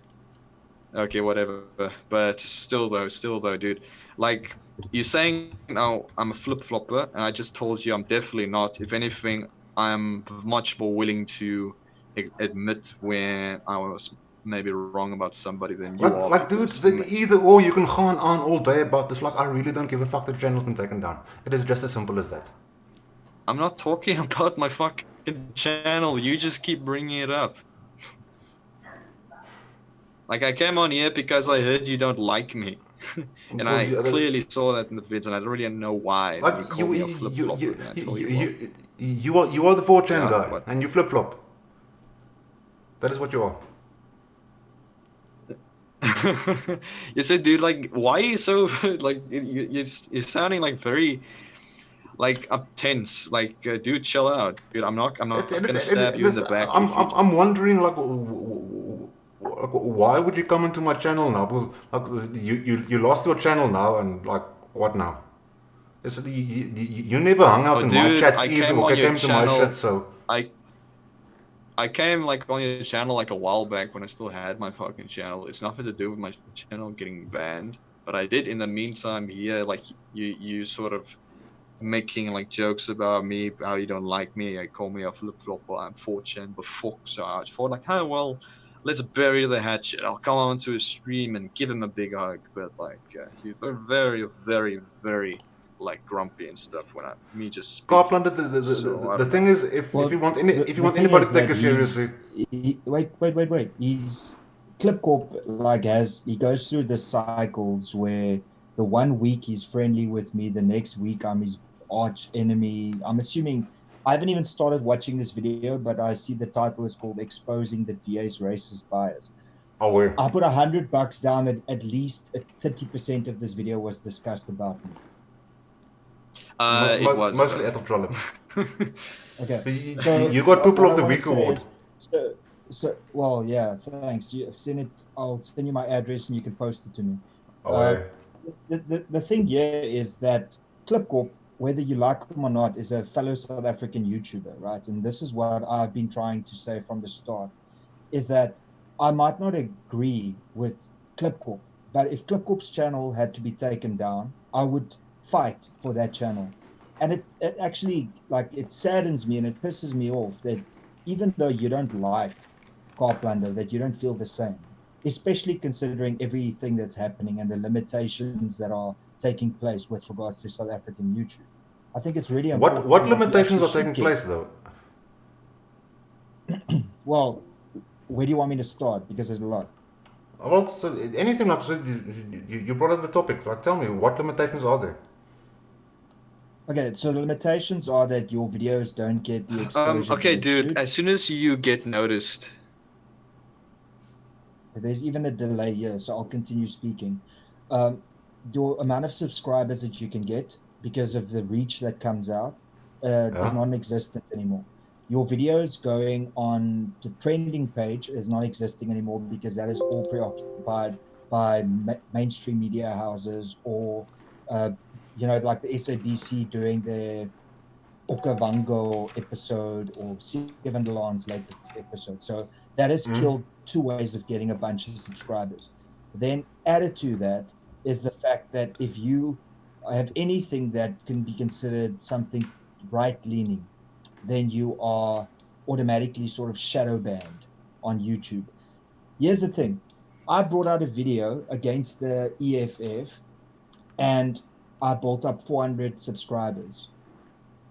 Okay, whatever. But still though, dude. Like you're saying now I'm a flip flopper, and I just told you I'm definitely not. If anything, I'm much more willing to admit when I was maybe wrong about somebody than you are, Dude, because either or you can go on all day about this. Like, I really don't give a fuck that the channel's been taken down. It is just as simple as that. I'm not talking about my fucking channel. You just keep bringing it up. Like I came on here because I heard you don't like me, and Because I clearly saw that in the vids, and I don't really know why. like You call me a flip flopper, and I tell you what. you are the 4chan Yeah, guy, what? and you flip flop. That is what you are. You said, dude, like, why are you so like you're sounding like very like up tense. Like, dude, chill out, dude. I'm not gonna stab you in the back if you. I'm wondering like why would you come into my channel now? Because like you lost your channel now, and like what now? You never hung out Oh, in my dude, chats I either, came or on your came to my shit. channel. So I I came like on your channel like a while back when I still had my fucking channel. It's nothing to do with my channel getting banned, but I did in the meantime hear like you sort of making like jokes about me, how you don't like me. I call me a flip flopper. I'm 4chan before, so I thought like, oh well, let's bury the hatchet. I'll come on to a stream and give him a big hug. But like, he were very, very, very like grumpy and stuff when me just speaking. Carpenter, So I the don't know. thing is, if you Well, want any, if you the want thing anybody is to take that you seriously, wait. He's Klipkop like he goes through the cycles where the one week he's friendly with me, the next week I'm his arch enemy. I'm assuming I haven't even started watching this video, but I see the title is called "Exposing the DA's Racist Bias." oh wait, I put $100 down that at least 30% of this video was discussed about me. It was mostly at Trollop. Okay, so You got People what of I the want to Week say award. is, well, yeah, thanks. You send it. I'll send you my address and you can post it to me. Oh Uh, wait. the thing here is that Klipkop, whether you like him or not, is a fellow South African YouTuber, right? And this is what I've been trying to say from the start, is that I might not agree with Klipkop, but if Klipkop's channel had to be taken down, I would fight for that channel. And it actually, like, it saddens me and it pisses me off that even though you don't like Carplander, that you don't feel the same, especially considering everything that's happening and the limitations that are taking place with regards to South African YouTube. I think it's really What important that you limitations actually are should taking care. place though? Well, where do you want me to start? Because there's a lot. Well, so anything like so you brought up the topic. Like, tell me what limitations are there? Okay, so the limitations are that your videos don't get the exposure that Okay, it dude. should. As soon as you get noticed, There's even a delay here, so I'll continue speaking. Um, your amount of subscribers that you can get because of the reach that comes out is Yeah. non-existent anymore. Your videos going on the trending page is not existing anymore because that is all preoccupied by mainstream media houses or, uh, like the SABC doing their Okavango episode or Seven Lan's latest episode. So that has killed two ways of getting a bunch of subscribers. Then added to that is the fact that if you have anything that can be considered something right leaning, then you are automatically sort of shadow banned on YouTube. Here's the thing. I brought out a video against the EFF and I built up 400 subscribers.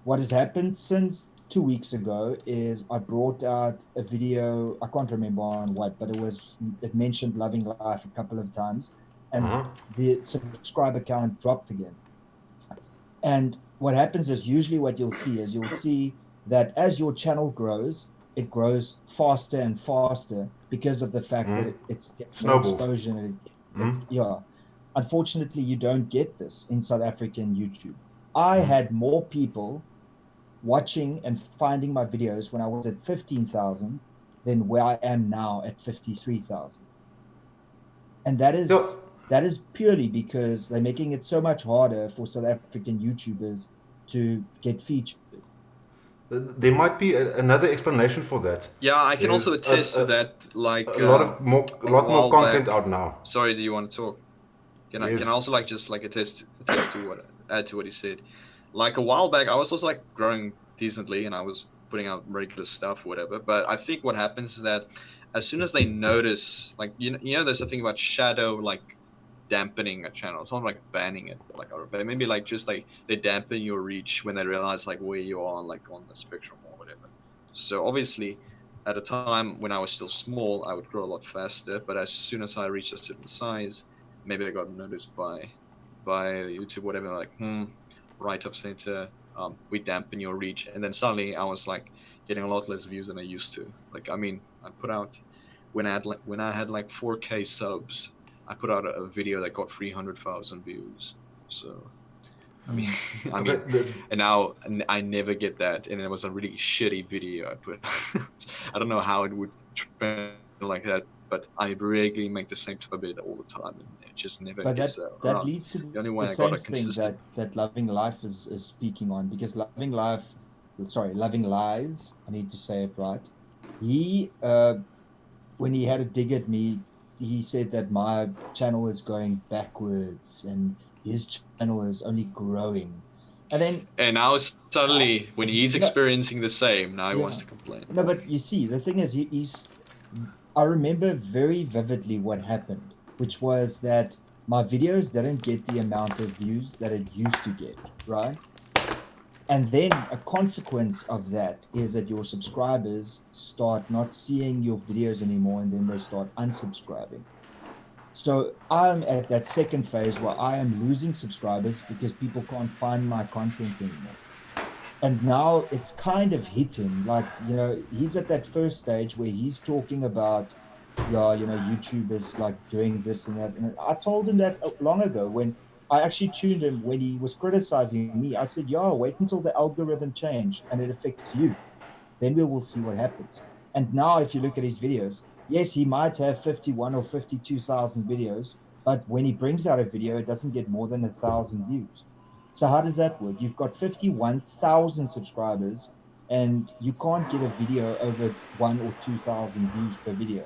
What has happened since 2 weeks ago is I brought out a video. I can't remember on what, but it mentioned Loving Life a couple of times, and Uh-huh. the subscriber count dropped again. And what happens is usually what you'll see that as your channel grows, it grows faster and faster because of the fact that it gets more Snowballs. exposure and yeah. Unfortunately, you don't get this in South African YouTube. I had more people watching and finding my videos when I was at 15,000 than where I am now at 53,000. And So that is purely because they're making it so much harder for South African YouTubers to get featured. there might be another explanation for that. yeah, I can There's also attest to that. Like a a lot more while content back. out now. Sorry, do you want to talk? Can I Yes. also like just like attest to what add to what he said. Like a while back, I was also like growing decently, and I was putting out regular stuff, whatever. But I think what happens is that as soon as they notice, like there's a thing about shadow like dampening a channel. It's not like banning it, like or maybe like just like they dampen your reach when they realize like where you are, like on the spectrum or whatever. So obviously, at a time when I was still small, I would grow a lot faster. But as soon as I reached a certain size, maybe I got noticed by YouTube, whatever, like right up center, we dampen your reach, and then suddenly I was like getting a lot less views than I used to. Like, I mean, I put out when I had like 4K subs, I put out a video that got 300,000 views. So I mean, I Okay, mean, and now I never get that, and it was a really shitty video I put. I don't know how it would trend like that, but I regularly make the same type of video all the time, and it just never But gets that around. leads to The only the one I got same a thing consistent. that Loving Life is speaking on, because Loving Lies, I need to say it right. He when he had a dig at me, he said that my channel is going backwards and his channel is only growing. And then And now suddenly, when he's no, experiencing the same, now he wants yeah, to complain. no, but you see, the thing is, he's. I remember very vividly what happened, which was that my videos didn't get the amount of views that it used to get, right? And then a consequence of that is that your subscribers start not seeing your videos anymore, and then they start unsubscribing. So I'm at that second phase where I am losing subscribers because people can't find my content anymore. And now it's kind of hit him, like, he's at that first stage where he's talking about, yeah, YouTube is like doing this and that. And I told him that long ago, when I actually tuned him when he was criticizing me. I said, yeah, wait until the algorithm change and it affects you, then we will see what happens. And now if you look at his videos, yes, he might have 51 or 52,000 videos, but when he brings out a video, it doesn't get more than 1,000 views. So how does that work? You've got 51,000 subscribers and you can't get a video over 1 or 2,000 views per video.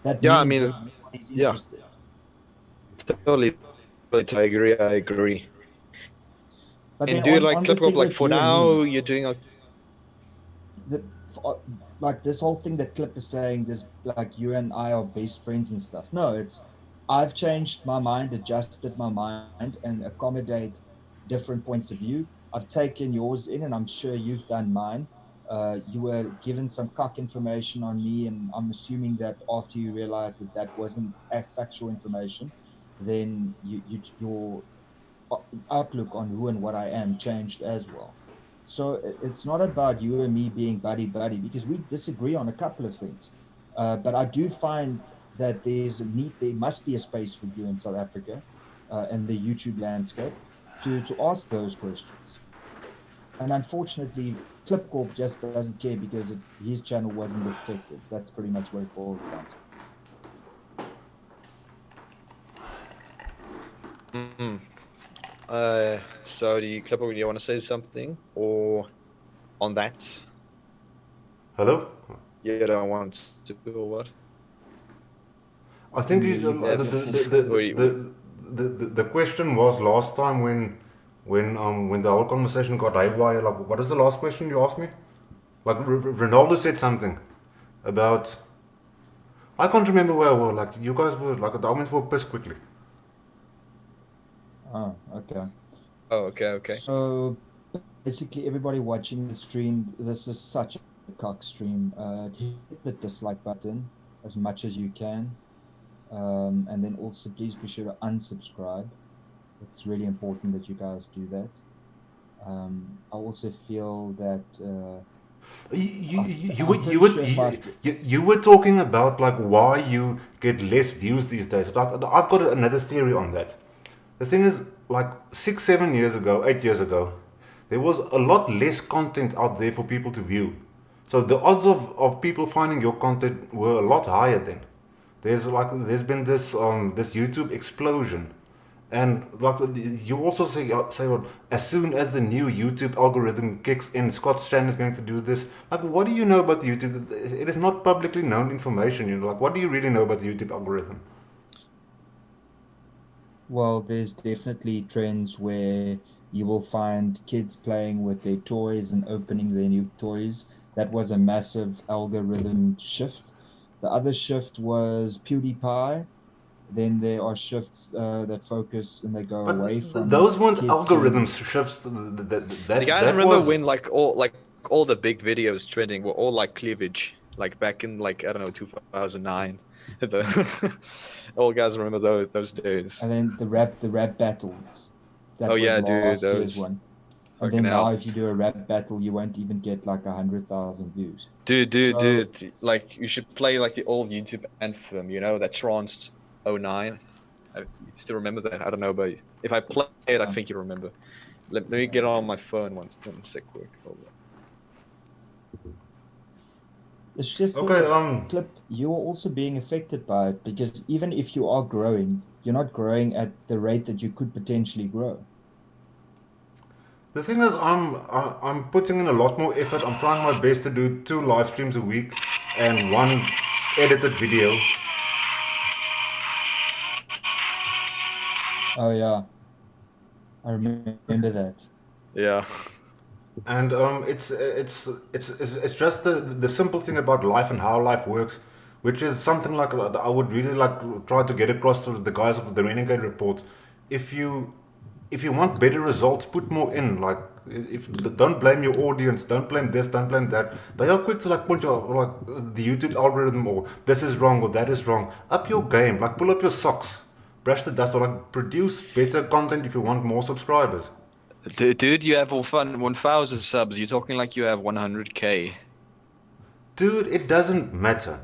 That Yeah, I means mean, that no one is yeah, interested. totally. I agree. I agree. But And then do you like on the Klipkop? thing Like with for you and me, now, you're doing a. the like this whole thing that Clip is saying, this like you and I are best friends and stuff. No, it's I've changed my mind, adjusted my mind, and accommodate different points of view. I've taken yours in, and I'm sure you've done mine. You were given some cock information on me, and I'm assuming that after you realized that that wasn't factual information, then your outlook on who and what I am changed as well. So it's not about you and me being buddy buddy, because we disagree on a couple of things. But I do find that there must be a space for you in South Africa and the YouTube landscape to ask those questions. And unfortunately, Klipkop just doesn't care because his channel wasn't affected. That's pretty much what it boils down to. Mm. So do you, Klipkop, do you want to say something or on that? Hello? You don't want to or what? I think Can you leave that? the question was last time when the whole conversation got haywire. Like, what is the last question you asked me? Like, Ronaldo said something about. I can't remember where I was. Like, you guys were like, I went for a piss quickly. Oh, okay. Oh, okay. So basically, everybody watching the stream, this is such a cock stream. Hit the dislike button as much as you can. And then also please be sure to unsubscribe. It's really important that you guys do that. I also feel that You were talking about like why you get less views these days. I've got another theory on that. The thing is, like 6, 7 years ago, 8 years ago, there was a lot less content out there for people to view. So the odds of people finding your content were a lot higher then. There's been this YouTube explosion. And like you also say what as soon as the new YouTube algorithm kicks in, Scott Strand is going to do this. Like, what do you know about the YouTube? It is not publicly known information. Like, what do you really know about the YouTube algorithm? well, there's definitely trends where you will find kids playing with their toys and opening their new toys. That was a massive algorithm shift. The other shift was PewDiePie. Then there are shifts that focus and they go But away from those weren't kids getting. algorithms shifts. Do you guys That remember was when like all like all the big videos trending were all like cleavage, like back in like I don't know 2009. All guys remember those days. And then the rap battles. That Oh was yeah, dude, last year's those one. And fucking then now, hell. if you do a rap battle, you won't even get like 100,000 views. Dude, So- like you should play like the old YouTube anthem, you know, that Trance '09. You still remember that? I don't know, but if I play it, I think you remember. Let me get on my phone one sec quick. Hold on. It's just Okay, that, Clip, you're also being affected by it because even if you are growing, you're not growing at the rate that you could potentially grow. the thing is, I'm putting in a lot more effort. I'm trying my best to do 2 live streams a week and 1 edited video. Oh yeah, I remember that. Yeah. And it's just the simple thing about life and how life works, which is something like I would really like try to get across to the guys of the Renegade Report. If you want better results, put more in. Like, if don't blame your audience, don't blame this, don't blame that. They are quick to like point out like the YouTube algorithm, or this is wrong or that is wrong. Up your game, like pull up your socks, brush the dust, or like produce better content if you want more subscribers. Dude, you have 1,000 subs. You're talking like you have 100K. Dude, it doesn't matter.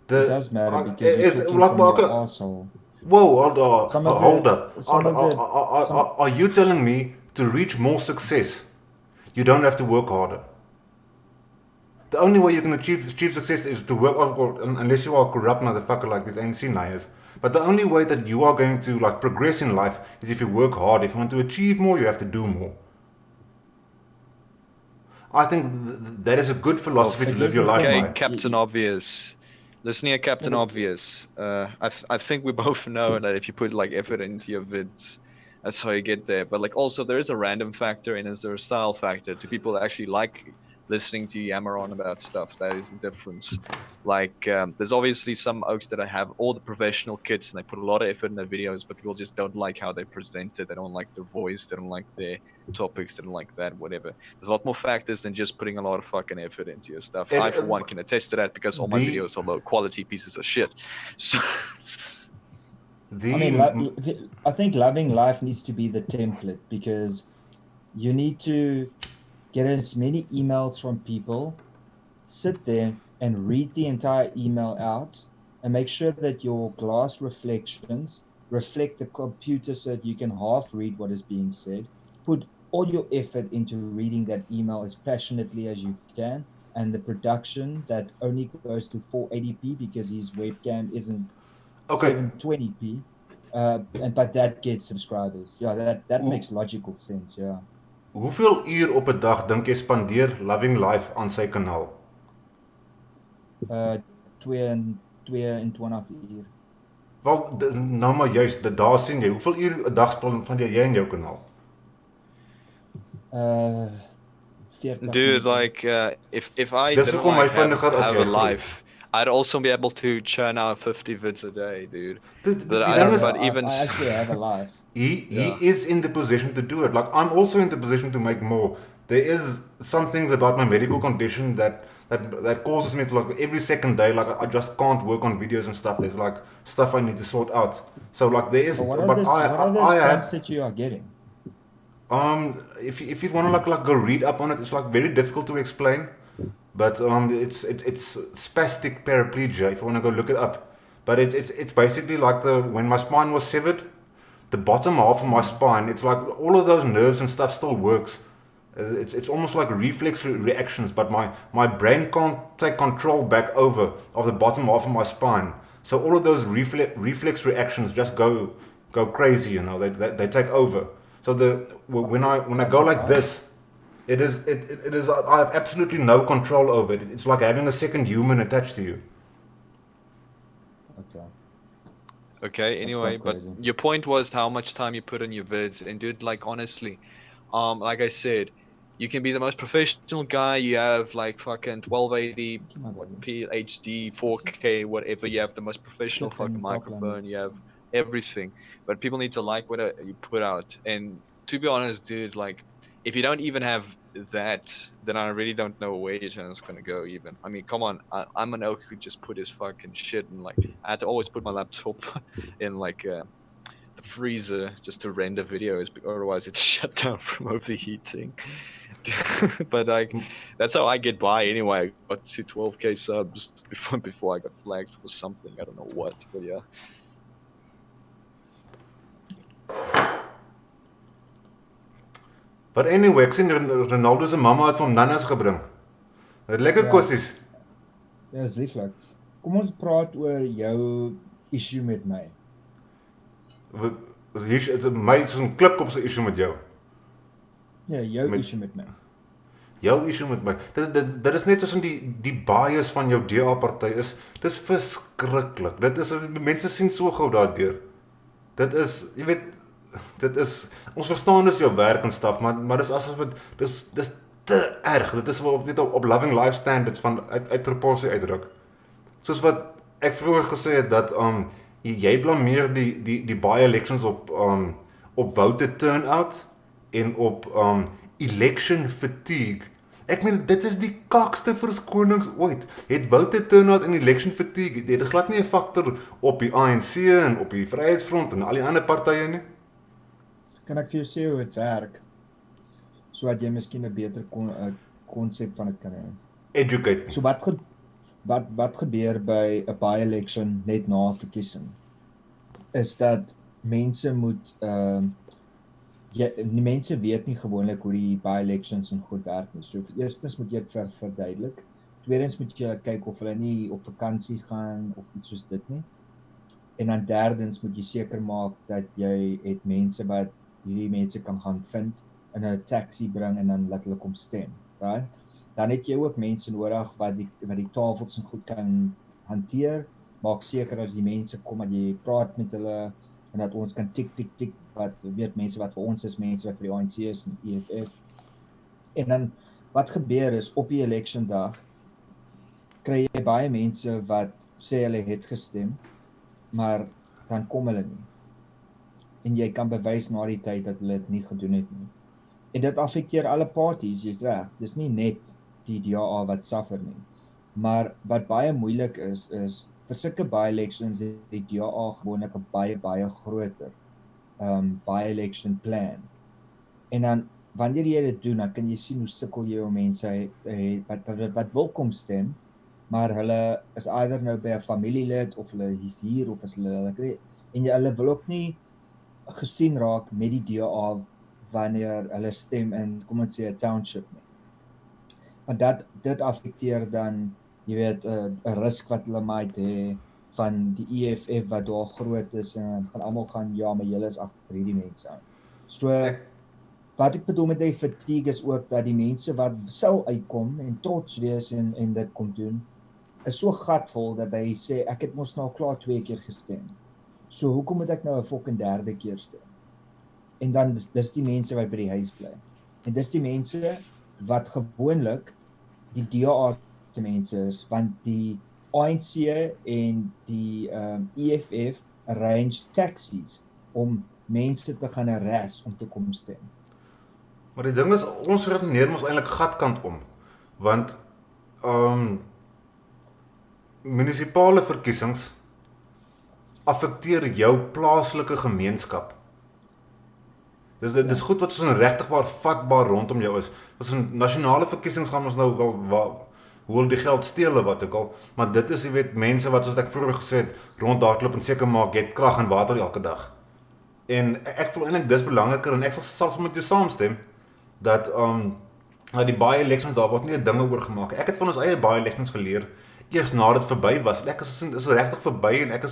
It does matter because you're Is talking like from your okay, asshole. whoa, Some of hold the, up. some of the, some, Are you telling me to reach more success, you don't have to work harder? The only way you can achieve success is to work, unless you are a corrupt motherfucker like these ANC liars. But the only way that you are going to like progress in life is if you work hard. If you want to achieve more, you have to do more. I think that is a good philosophy But to live here's your the life thing. Okay, by. Captain Obvious. Listen here, Captain No, but- Obvious. I think we both know that if you put like effort into your vids, that's how you get there. But like also there is a random factor and is there a style factor? Do people actually like listening to you yammer on about stuff? That is the difference. Like there's obviously some oaks that I have all the professional kits and they put a lot of effort in their videos, but people just don't like how they present it. They don't like their voice. They don't like their topics. They don't like that. Whatever. There's a lot more factors than just putting a lot of fucking effort into your stuff. It, I, for one, can attest to that because all my the videos are low quality pieces of shit. So, I mean, the I think loving life needs to be the template because you need to get as many emails from people, sit there and read the entire email out, and make sure that your glass reflections reflect the computer so that you can half read what is being said. Put all your effort into reading that email as passionately as you can, and the production that only goes to 480p because his webcam isn't okay. 720p. But that gets subscribers. Yeah, that makes logical sense. Yeah. Hoeveel uur op 'n dag dink jy spandeer Loving Life aan sy kanaal? 22 uur. Wel, nou maar juist, daar sien jy, hoeveel uur 'n dag spandeer jy in jou kanaal? 40 dude, minute. like if I Dis didn't hoekom hy like vinniger as have jy a groei. life, I'd also be able to churn out 50 vids a day, dude. Die But ding I, is, but even I actually have a life. he Yeah. is in the position to do it. Like, I'm also in the position to make more. There is some things about my medical condition that causes me to, like, every second day, like, I just can't work on videos and stuff. There's like stuff I need to sort out. So like there is, But what but are those I cramps have that you are getting? if you want to like go read up on it, it's like very difficult to explain. But it's spastic paraplegia if you want to go look it up. But it's basically like when my spine was severed, the bottom half of my spine, it's like all of those nerves and stuff still works. It's almost like reflex reactions, but my brain can't take control back over of the bottom half of my spine. So all of those reflex reactions just go crazy, you know. They take over. So when I go like this, it is I have absolutely no control over it. It's like having a second human attached to you. Okay. Okay, anyway, quite but crazy. your point was how much time you put in your vids, and dude, like honestly, like I said, you can be the most professional guy. You have like fucking 1280 PhD, 4K, whatever. You have the most professional fucking microphone. You have everything, but people need to like what you put out. And to be honest, dude, like if you don't even have that, then I really don't know where your channel's gonna go even. I mean, come on, I'm an elk who just put his fucking shit in, like, I had to always put my laptop in, like, the freezer just to render videos, otherwise it's shut down from overheating. But like, that's how I get by anyway. I got to 12k subs before I got flagged for something. I don't know what, but yeah. But anyway, ek sien Ronaldo se mamma het vir hom nanas gebring. Het lekker Ja. kossies. Ja, is lieflik. Kom ons praat oor jou issue met my. Hier is my so'n Klipkop se issue met jou. Ja, jou Met- issue met my. Jou issue met my. Dit is net soos die bias van jou DA party is. Dis verskriklik. Dit is mense sien so gou daardeur. Dit is, jy weet, dit is ons verstaan dis jou werk en staf, maar dis asof dis te erg. Dit is wel net op Loving Life standards van uit proporsie uitdruk. Soos wat ek vroeër gesê het dat jy blameer die by-elections op voter turnout en op election fatigue. Ek meen dit is die kakste verskonings ooit. Het voter turnout en election fatigue, dit is glad nie 'n faktor op die ANC en op die Vryheidsfront en al die ander partye nie. Kan ek vir jou sê hoe dit werk? Sodat jy miskien 'n beter konsep van dit kan hê. Educate me. So wat gebeur by 'n by-election net na 'n verkiesing? Is dat mense moet die mense weet nie gewoonlik hoe die by-elections en goed werk nie. So eerstens moet jy dit verduidelik. Tweedens moet jy kyk of hulle nie op vakansie gaan of iets soos dit nie. En dan derdens moet jy seker maak dat jy het mense wat hierdie mense kan gaan vind in 'n taxi bring en dan laat hulle kom stem, right? Dan het jy ook mense nodig wat die tafels en goed kan hanteer. Maak seker as die mense kom dat jy praat met hulle en dat ons kan tik wat weet mense wat vir ons is, mense wat vir die ANC is en EFF. En dan wat gebeur is op die election dag kry jy baie mense wat sê hulle het gestem, maar dan kom hulle nie. En jy kan bewys na die tyd dat hulle dit nie gedoen het nie. En dit affekteer alle parties, jy's reg. Dis nie net die DA wat suffer nie. Maar wat baie moeilik is vir sulke by-elections het die DA gewoonlik 'n baie groter by-election plan. En dan wanneer jy dit doen, dan kan jy sien hoe sukkel jy om mense wat wil kom stem, maar hulle is either nou by 'n familielid of hulle is hier of is hulle kry en hulle wil ook nie gesien raak met die DA wanneer hulle stem in, kom ons sê 'n township nie. Want dit affekteer dan, jy weet, 'n risk wat hulle might hê van die EFF wat daar groot is en gaan almal gaan ja, maar julle is agter hierdie mense aan. So wat ek bedoel met die fatigue is ook dat die mense wat sou uitkom en trots wees en dit kom doen, is so gatvol dat hy sê ek het mos nou klaar 2 keer gestem. So hoekom moet ek nou 'n fucking 3de keer stem? En dan dis die mense wat by die huis bly. En dis die mense wat gewoonlik die DA se mense is, want die ANC en die EFF arrange taxis om mense te gaan harass om te kom stem. Maar die ding is, ons redeneer mos eintlik gatkant om, want munisipale verkiesings affekteer jou plaaslike gemeenskap. Dis goed wat ons in regtigbaar vatbaar rondom jou is. As in nasionale verkiesings gaan ons nou wel hoe hulle die geld steel of wat ook al, maar dit is, jy weet, mense wat soos ek vroeër gesê het, rondhardloop en seker maak jy het krag en water elke dag. En ek voel eintlik dis belangriker en ek sal saam met jou saamstem dat die by-elections daar word nie 'n dinge oor gemaak. Ek het van ons eie by-elections geleer eers nadat dit verby was. Ek is regtig verby en ek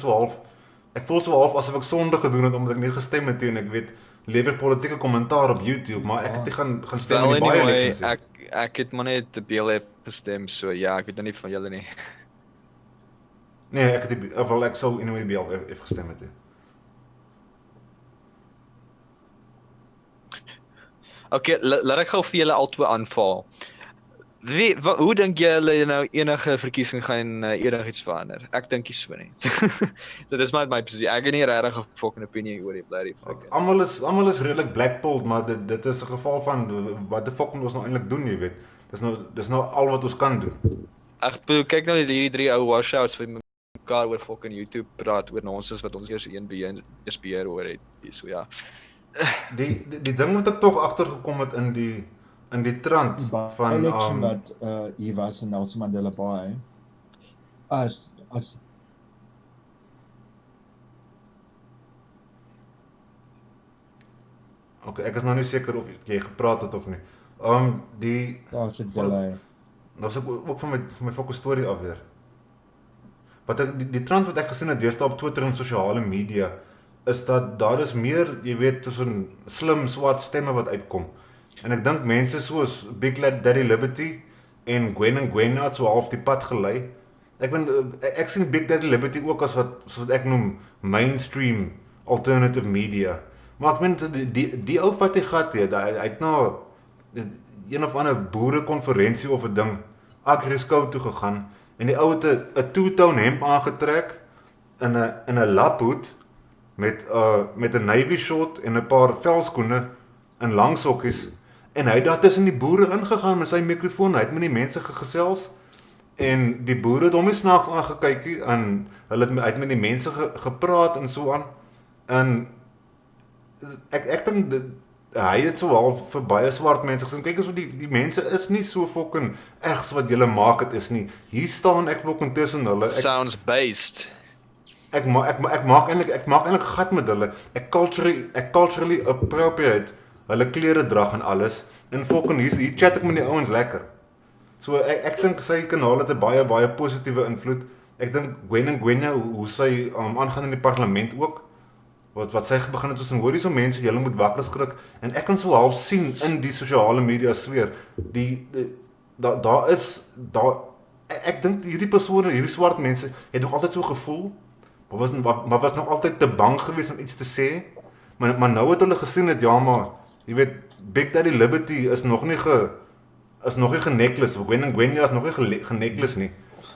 voel so half asof ek sonde gedoen het omdat ek nie gestem het en ek weet lewer politieke kommentaar op YouTube, maar ek het nie gaan stem in die by-elections nie. Ek het maar net die BLF gestem, so ja, ek weet nie van julle nie. Nee, ek sou anyway BLF gestem het. Okay, laat ek gou vir julle albei aanval. Hoe dink julle nou enige verkiesing gaan enigiets verander? Ek dink nie so nie. So dis my posisie. Ek het nie regtig 'n fucking opinie oor die bloody fucking. Almal is redelik blackballed, maar dit is 'n geval van wat die fuck moet ons nou eintlik doen, jy weet. Dis nou al wat ons kan doen. Ek bedoel, kyk nou hierdie 3 ou washouts wat mekaar oor fucking YouTube praat oor nonsens wat ons eers eers beheer oor het. So ja. Die ding wat ek tog agtergekom het in die trant van election wat hier was in Nelson Mandela Bay. As okay, ek is nou nie seker of jy gepraat het of nie. daar's 'n delay. Nou sê ek ook van my fokus storie af weer. Wat ek die trend wat ek gesien het deesdae op Twitter en sosiale media is dat daar is meer, jy weet, tussen slim swart stemme wat uitkom. En ek dink mense soos Big Daddy Liberty en Gwen het so half die pad gelei. Ek sien Big Daddy Liberty ook as wat ek noem mainstream alternative media. Maar ek meen die ou wat hy gehad het, hy het nou een of ander boerekonferensie of 'n ding Agriskou toe gegaan en die ou het 'n two-tone hemp aangetrek in 'n laphoed met 'n navy short en 'n paar velskoene en lang sokkies en hy het daar tussen die boere ingegaan met sy mikrofoon. Hy het met die mense gesels en die boere het hom nie snaaks aangekyk en hy het met die mense gepraat en so aan. En ek dink hy het so half vir baie swart mense gesê, kyk as wat die mense is nie so fucking ergs wat julle maak dit is nie. Hier staan ek fucking tussen hulle. Sounds based. Ek maak eintlik gat met hulle. Ek culturally appropriate hulle klere drag en alles. En fucking hier chat ek met die ouens lekker. So ek dink sy kanaal het 'n baie positiewe invloed. Ek dink Gwen hoe sy aangaan in die parlement ook. Wat sy begin het tussen hoorie so mense, julle moet wakker skrik en ek kan so half sien in die sosiale media sfeer. Ek dink hierdie persone, hierdie swart mense het nog altyd so gevoel, maar was nog altyd te bang geweest om iets te sê. Maar nou het hulle gesien dat ja, maar jy weet Big Daddy Liberty is nog nie geneklis, of Gwen is nog nie geneklis nie.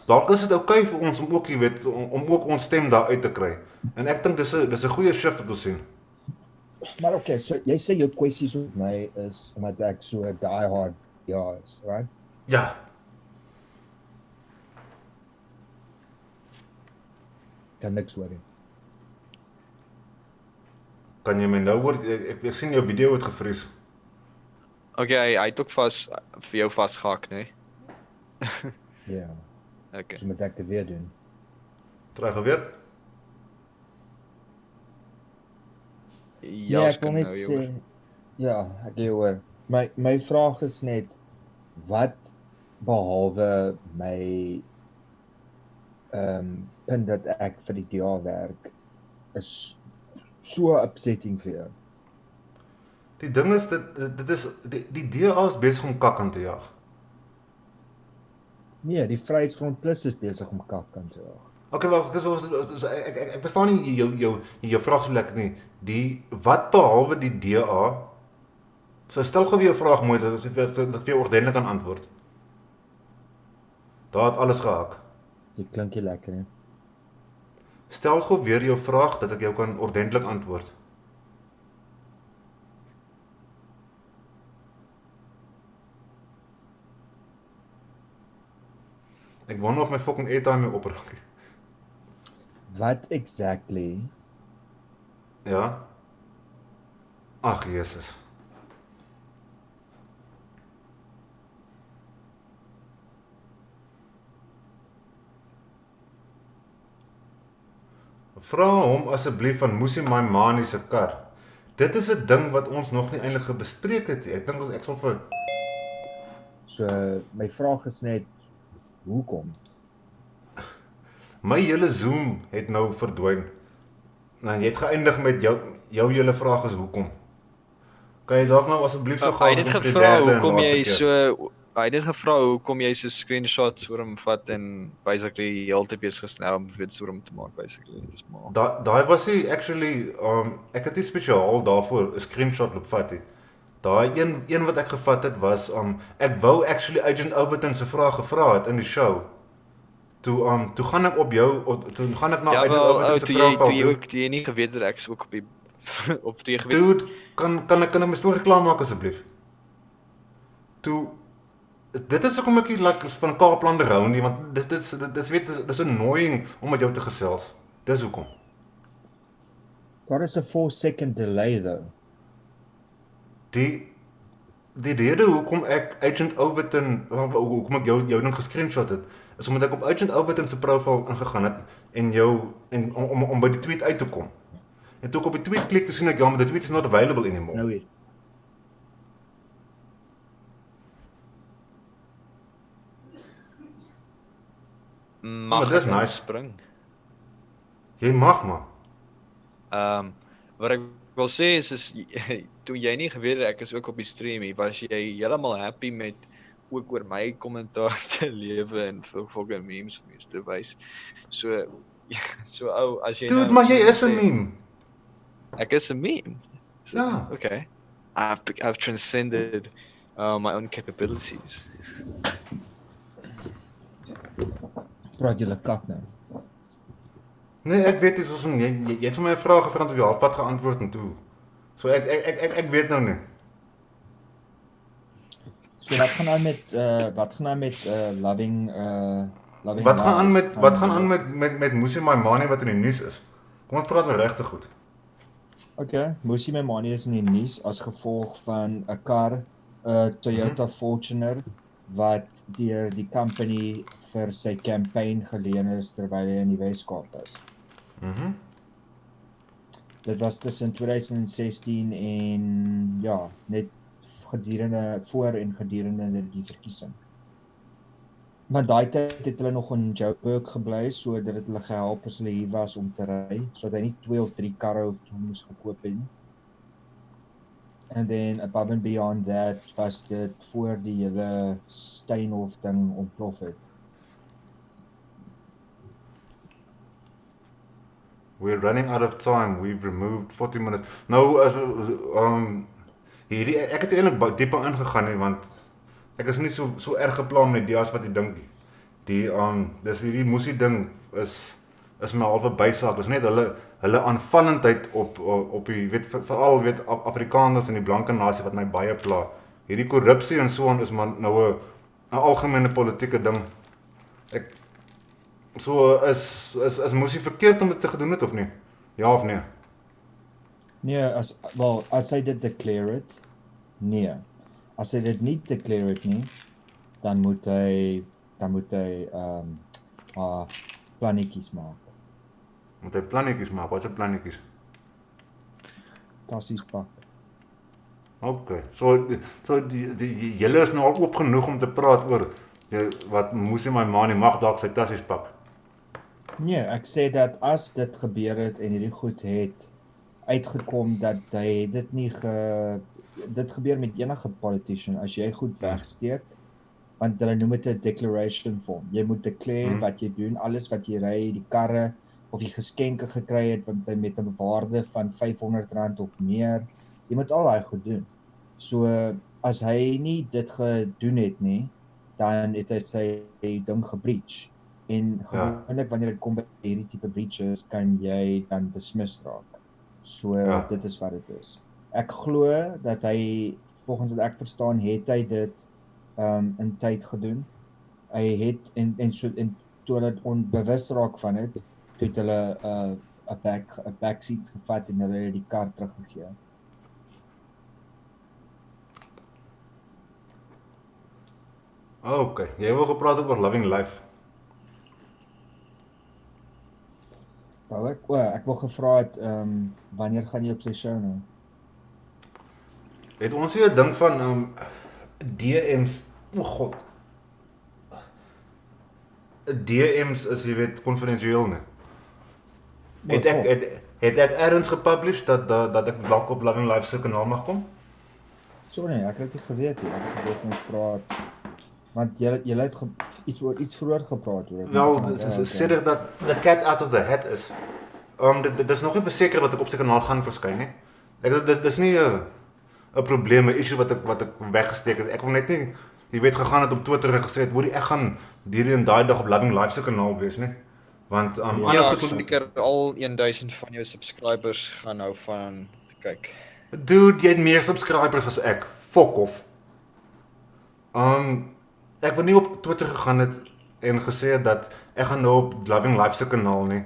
Dalk is dit okay vir ons om ook, jy weet, om ook ons stem daar uit te kry. En ek dink dis 'n goeie shift wat ons sien. Maar okay, so jy sê jou kwessies op my is omdat ek so 'n diehard is, right? Ja. Kan niks hoor nie. Kan jy my nou hoor? Ek sien jou video het gevries. Okay, hy het ook vir jou vasgehak, nee. Ja. Okay. So moet ek dit weer doen. Terug geweet? Ja, Nee, ek wil net sê ja, ek hoor. My vraag is net wat behalwe my punt dat ek vir die DA werk is so upsetting vir jou. Die ding is dit is die DA is besig om kak aan te jag. Nee, die Vryheidsfront Plus is besig om kak aan te jag. Okay, wel, ek verstaan nie jou vraag so lekker nie. Wat behalwe die DA? So stel gou weer 'n vraag mooi dat ek vir jou ordentlik kan antwoord. Daar het alles gehak. Dit klink nie lekker nie. Stel gou weer jou vraag dat ek jou kan ordentlik antwoord. Ek wonder of my fucking airtime my opraak. Wat exactly? Ja? Ag, Jesus. Vra hom asseblief van Musi Maimani se kar. Dit is 'n ding wat ons nog nie eintlik bespreek het nie. Ek dink ek sal vir So my vraag is net hoekom? my hele Zoom het nou verdwyn. Nou jy het geëindig met jou hele vraag is hoekom. Kan jy dalk nou asseblief so Hy gaan het vir die gevra derde en hoekom jy laaste keer? so hy het gevra hoekom jy so screenshots oor hom vat en basically heeltyd besig is nou om video's oor hom te maak basically. Dis maar. Daai was nie actually ek het nie spesiaal daarvoor 'n screenshot loop vat nie. Daai een wat ek gevat het was ek wou actually Agent Overton se vraag gevra het in die show. Toe gaan ek op jou toe gaan ek na Ja, Agent wel, Overton se toe profiel jy toe. ook, toe jy nie geweet het ek is ook op die, toe jy geweet, Dude, kan ek my storie klaarmaak asseblief? Dit is hoekom ek nie like van Kaaplande hou nie, want dis annoying om met jou te gesels. Dis hoekom. Daar is 'n 4-second delay though. Die rede hoekom ek Agent Overton, hoekom ek jou ding gescreenshot het, is omdat ek op Agent Overton se profiel ingegaan het en om by die tweet uit te kom. En toe ek op die tweet klik, toe sien ek ja, maar the tweet is not available anymore. Nou hier. mag dis ek nice. spring? Jy mag maar. Wat ek wil sê is toe jy nie geweet het ek is ook op die stream hier, was jy heeltemal happy met ook oor my kommentaar te lewe en fucking memes vir mense te wys. So as jy Dude, maar jy is 'n meme. Ek is 'n meme. So, Ja. Okay. I've transcended my own capabilities. Praat julle kak nou. Nee, ek weet iets van jy het vir my 'n vraag gevra en toe jy halfpad geantwoord en toe. So ek weet nou nie. So wat gaan aan met loving Wat gaan Lives? aan met Musi Maimane wat in die nuus is? Kom ons praat oor regte goed. Okay, Musi Maimane is in die nuus as gevolg van 'n kar, 'n Toyota Fortuner wat deur die company vir sy campaign geleen is terwyl hy in die Weskaap is. Dit was tussen 2016 en ja, net voor en gedurende die verkiesing. Maar daai tyd het hulle nog in Joburg gebly, so dit het hulle gehelp as hulle hier was om te ry, sodat hy nie 2 of 3 karre moes gekoop het nie. And then above and beyond that was dit voor die hele Steinhof ding ontplof het. We're running out of time. We've removed 40 minutes. Nou hierdie ek het eintlik dieper ingegaan nie want ek is nie so erg geplan met die as wat jy dink nie. Dis hierdie Musi ding is my halfe bysaak. Dis net hulle aanvallendheid op die veral Afrikaners en die blanke nasie wat my baie pla. Hierdie korrupsie en so aan is maar nou 'n algemene politieke ding. Is Musi verkeerd om dit te gedoen het of nie? Ja of nee? Nee, as hy dit declare het, nee. As hy dit nie declare het nie, dan moet hy plannetjies maak. Moet hy plannetjies maak? Wat se plannetjies? Tassies pak. Okay. So die julle is nou al oop genoeg om te praat oor wat Musi Maimane mag dalk sy tassies pak. Nee, ek sê dat as dit gebeur het en hierdie goed het uitgekom dat hy dit nie dit gebeur met enige politician as jy goed wegsteek, want hulle noem dit 'n declaration form. Jy moet declare wat jy doen, alles wat jy ry, die karre of jy geskenke gekry het met 'n waarde van R500 of meer. Jy moet al daai goed doen. So as hy nie dit gedoen het nie, dan het hy sy ding gebreach. En gewoonlik wanneer dit kom by hierdie tipe breaches, kan jy dan dismiss raak. So dit is wat dit is. Ek glo dat hy, volgens wat ek verstaan, het hy dit in tyd gedoen. Hy het en toe hulle onbewus raak van dit, toe het hulle 'n backseat gevat en hulle die kar teruggegee. Okay, jy wil gepraat oor Loving Life. Ek wil gevra het, wanneer gaan jy op sy show nou? Het ons hier 'n ding van DM's, o god. DM's is jy weet konfidensieel nie. Het ek ergens gepublish dat ek dalk op Loving Life se kanaal mag kom? So nee, ek het dit geweet nie. Ek het gedoen ons praat. Want jy het iets vroeër gepraat oor dit. Wel, sê dat the cat out of the hat is. Dit is nog nie verseker dat ek op sy kanaal gaan verskyn nie. Dit is nie 'n 'n probleem, 'n issue wat ek weggesteek het. Ek wil net nie, jy weet, gegaan het op Twitter en gesê het, hoorie, ek gaan hierdie en daai dag op Loving Life se kanaal wees, nee. Want Ja, ander Ja, goed seker al 1000 van jou subscribers gaan nou van kyk. Dude, jy het meer subscribers as ek. Fuck off. Ek wil nie op Twitter gegaan het en gesê het dat ek gaan nou op Loving Life se kanaal nie.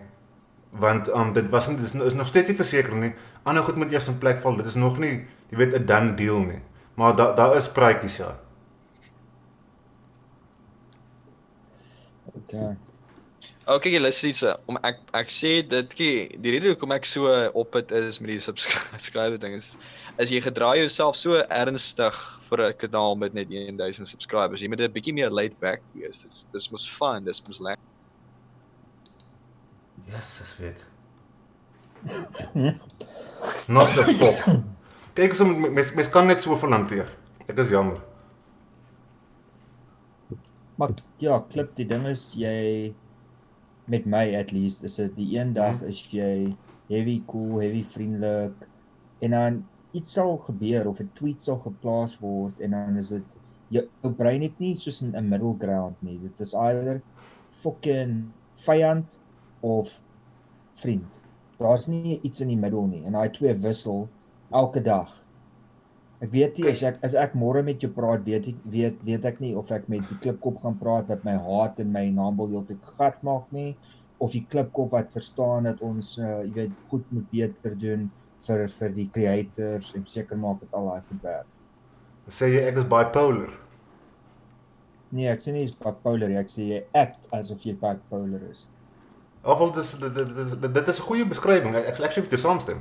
Want dit was nie, dit is nog steeds nie verseker nie. Ander goed moet eers in plek val. Dit is nog nie, jy weet, 'n done deal nie. Maar daar is praatjies, ja. Okay. Okay, luister, om ek sê dit die rede hoekom ek so op het is met die subscriber ding is jy gedra jouself so ernstig vir 'n kanaal met net 1000 subscribers. Jy moet 'n bietjie meer laid back wees. Dis mos fun, dis mos lekker. Jesus, weet. Not the fuck. Kyk, so mens kan net so hanteer. Ek is jammer. Maar ja, Klip, die ding is jy met my at least is dit die een dag is jy heavy cool, heavy vriendelik en dan iets sal gebeur of 'n tweet sal geplaas word en dan is dit jou brein het nie soos 'n middle ground nie. Dit is either fucking vyand of vriend. Daar's nie iets in die middel nie en daai twee wissel elke dag. Ek weet nie as ek môre met jou praat, weet ek nie of ek met die Klipkop gaan praat wat my haat en my naam wil heeltyd gat maak nie, of die Klipkop wat verstaan dat ons jy weet goed moet beter doen vir die creators en seker maak dat al daai goed werk. Sê jy ek is bipolar? Nee, ek sê nie jy's bipolar nie, ek sê jy act asof jy bipolar is. Ofwel dit is 'n goeie beskrywing. Ek sal actually met jou saamstem.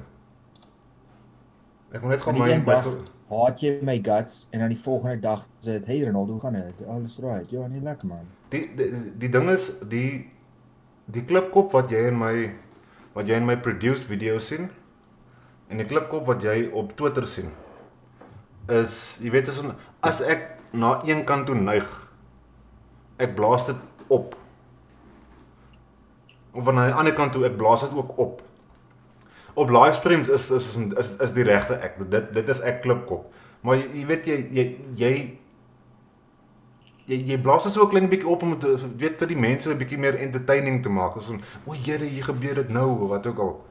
Ek moet net En gaan die een dag haat jy my guts en dan die volgende dag sê dit, hey Ronaldo, hoe gaan dit? Alles right. Ja, nie lekker man. Die ding is die Klipkop wat jy in my produced video sien en die Klipkop wat jy op Twitter sien is, jy weet, as ek na een kant toe neig, ek blaas dit op. Of aan die ander kant toe, ek blaas dit ook op. Op livestreams is die regte ek. Dit is ek Klipkop. Maar jy weet jy blaas dit so 'n klein bietjie op om weet vir die mense 'n bietjie meer entertaining te maak. So, o Here, hier gebeur dit nou, wat ook al.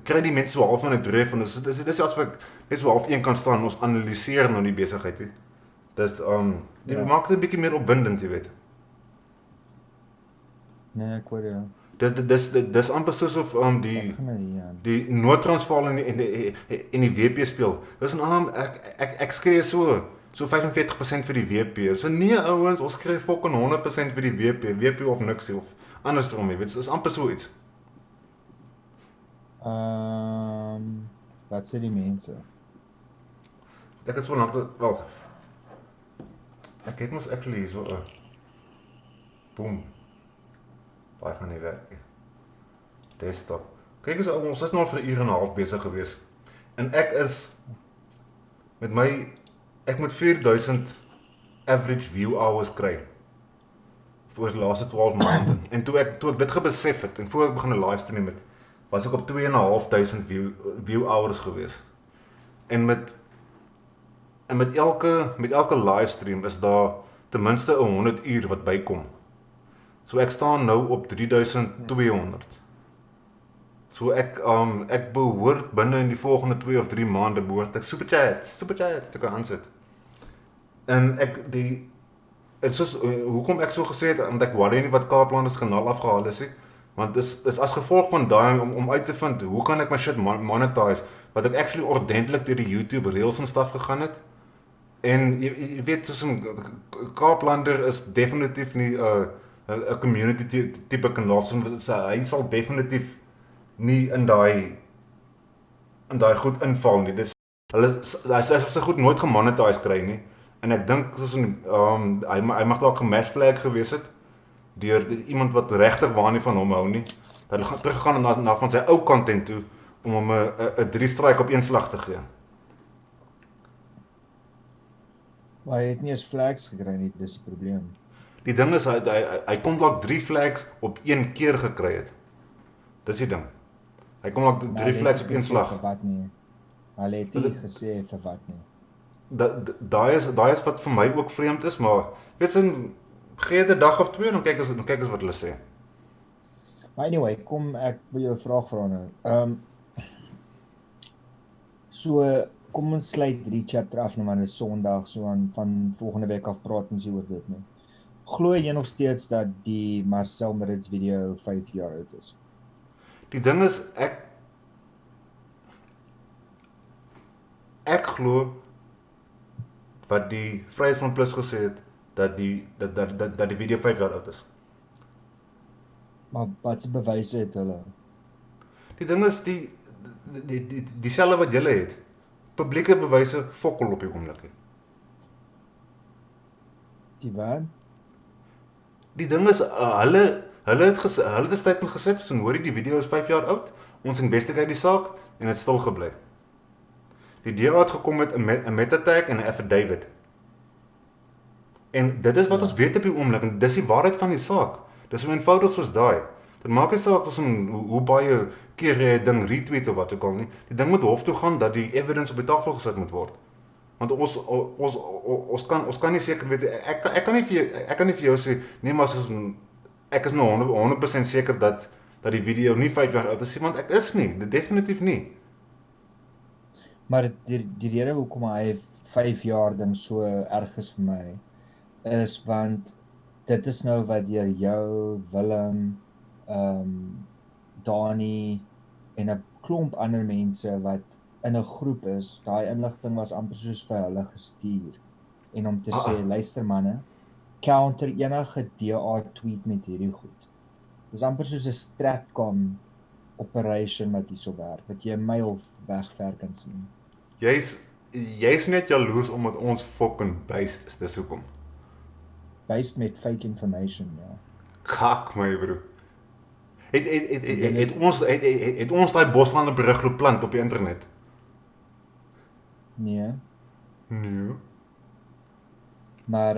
Kry die mense so half van 'n dref en dis asof ek net so half een kan staan en ons analiseer nou die besigheid, hè. Dis jy maak dit 'n bietjie meer opwindend, jy weet. Nee, ek hoor jou. Dis amper soos of die Noord-Transvaal en die WP speel. Dis ek skree so 45% vir die WP. So nee ouens, ons kry fucking 100% vir die WP of niks of andersom, jy weet. Dis amper so iets. Wat sê die mense? Ek het so lank wel. Ek het mos actually so 'n boom. Baie gaan nie werk nie. Desktop. Kyk eens, ons is nou vir 'n uur en 'n half besig gewees. En ek moet 4000 average view hours kry vir die laaste 12 maande. En toe ek dit gebesef het en voor ek begin 'n livestream het, was ek op 2500 view hours gewees. En met elke livestream is daar ten minste 100 uur wat bykom. So ek staan nou op 3200. So ek behoort binne in die volgende 2 of 3 maande behoort ek super chat te kan aansit. En soos hoekom ek so gesê het, omdat ek worry nie wat Kaaplanders kanaal afgehaal is nie, want is as gevolg van daai om uit te vind hoe kan ek my shit monetize, wat ek actually ordentlik deur die YouTube reels en stuff gegaan het. En jy weet soos 'n Kaaplander is definitief nie 'n community tipe kanaal, so hy sal definitief nie in daai goed inval nie. Dis hy sê goed nooit gemonetize kry nie. En ek dink soos hy mag dalk gemasflag gewees het deur iemand wat regtig waar nie van hom hou nie. Hulle gaan teruggegaan na van sy ou content toe om hom 'n 3 strike op een slag te gee. Maar hy het nie eens flags gekry nie, dis die probleem. Die ding is hy kon dalk 3 flags op een keer gekry het. Dis die ding. Hy kon dalk 3 flags op een slag. Wat nie. Hulle het nie gesê vir wat nie. Daai is wat vir my ook vreemd is, maar weet jy, gee dit 'n dag of twee en dan kyk ons wat hulle sê. Maar anyway, kom ek wil jou 'n vraag vra nou. So kom ons sluit hierdie chapter af nou, want dit is Sondag, so van volgende week af praat ons hier oor dit nie. Glo jy nog steeds dat die Marcel Marits video 5 jaar oud is? Die ding is ek glo wat die Vryheidsfront Plus gesê het dat die video 5 jaar oud is. Maar wat se bewyse het hulle? Die ding is dieselfde wat julle het. Publieke bewyse fokol op die oomblik. Die wat? Die ding is hulle het 'n statement gesit, so hoor die video is 5 jaar oud. Ons investigate die saak en het stil gebly. Die DA het gekom met 'n meta-tag en 'n affidavit. En dit is wat ons weet op die oomblik en dis die waarheid van die saak. Dis so eenvoudig soos daai. Dit maak nie saak hoe baie keer jy 'n ding retweet of wat ook al nie. Die ding moet hof toe gaan dat die evidence op die tafel gesit moet word. Want ons kan nie seker weet ek kan nie vir jou sê nee, maar ek is nou 100% seker dat die video nie 5 jaar oud is, want ek is nie, dit definitief nie. Maar die rede hoekom hy 5 jaar ding so erg is vir my is want dit is nou wat deur jou, Willem, Dani en 'n klomp ander mense wat in 'n groep is, daai inligting was amper soos vir hulle gestuur en om te sê luister manne, counter enige DA tweet met hierdie goed. Dis amper soos 'n Stratcom operation wat hierso werk, wat jy 'n myl wegver kan sien. Jy's net jaloers omdat ons fucking based is, dis hoekom. Based met fake information, ja. Kak my bro. Het ons daai Boslande berigloop plant op die internet? Nee. Nee. Maar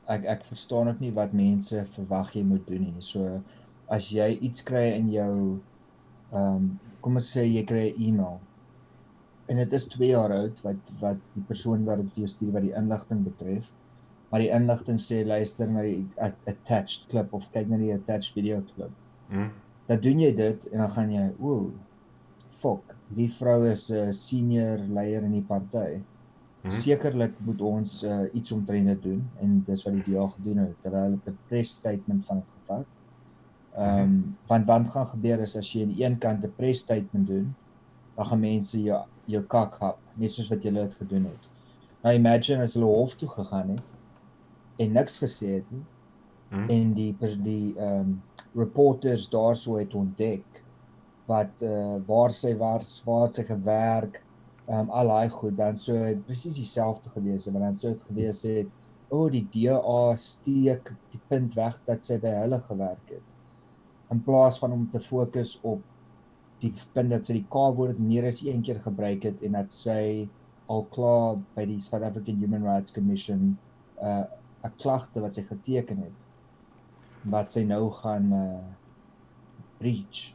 ek verstaan ook nie wat mense verwag jy moet doen nie. So as jy iets kry in jou kom ons sê jy kry 'n e-mail en dit is 2 jaar oud wat die persoon wat dit vir jou stuur wat die inligting betref, maar die inligting sê luister na die attached clip of kyk na die attached video clip. Dan doen jy dit en dan gaan jy, fuck, hierdie vrou is 'n senior leier in die party. Sekerlik moet ons iets omtrent dit doen en dis wat die DA gedoen het. Hulle het 'n press statement van dit gevat. Want wat gaan gebeur is as jy aan die een kant 'n press statement doen, dan gaan mense jou kak hap, net soos wat julle dit gedoen het. Nou imagine as hulle hof toe gegaan het en niks gesê het nie en die reporters daarso het ontdek wat waar sy gewerk, al daai goed, dan sou het presies dieselfde gewees het, want dan sou het gewees het, die DA steek die punt weg dat sy by hulle gewerk het, in plaas van om te fokus op die punt dat sy die K-woord meer as een keer gebruik het en dat sy al klaar by die South African Human Rights Commission 'n klagte wat sy geteken het, wat sy nou gaan breach.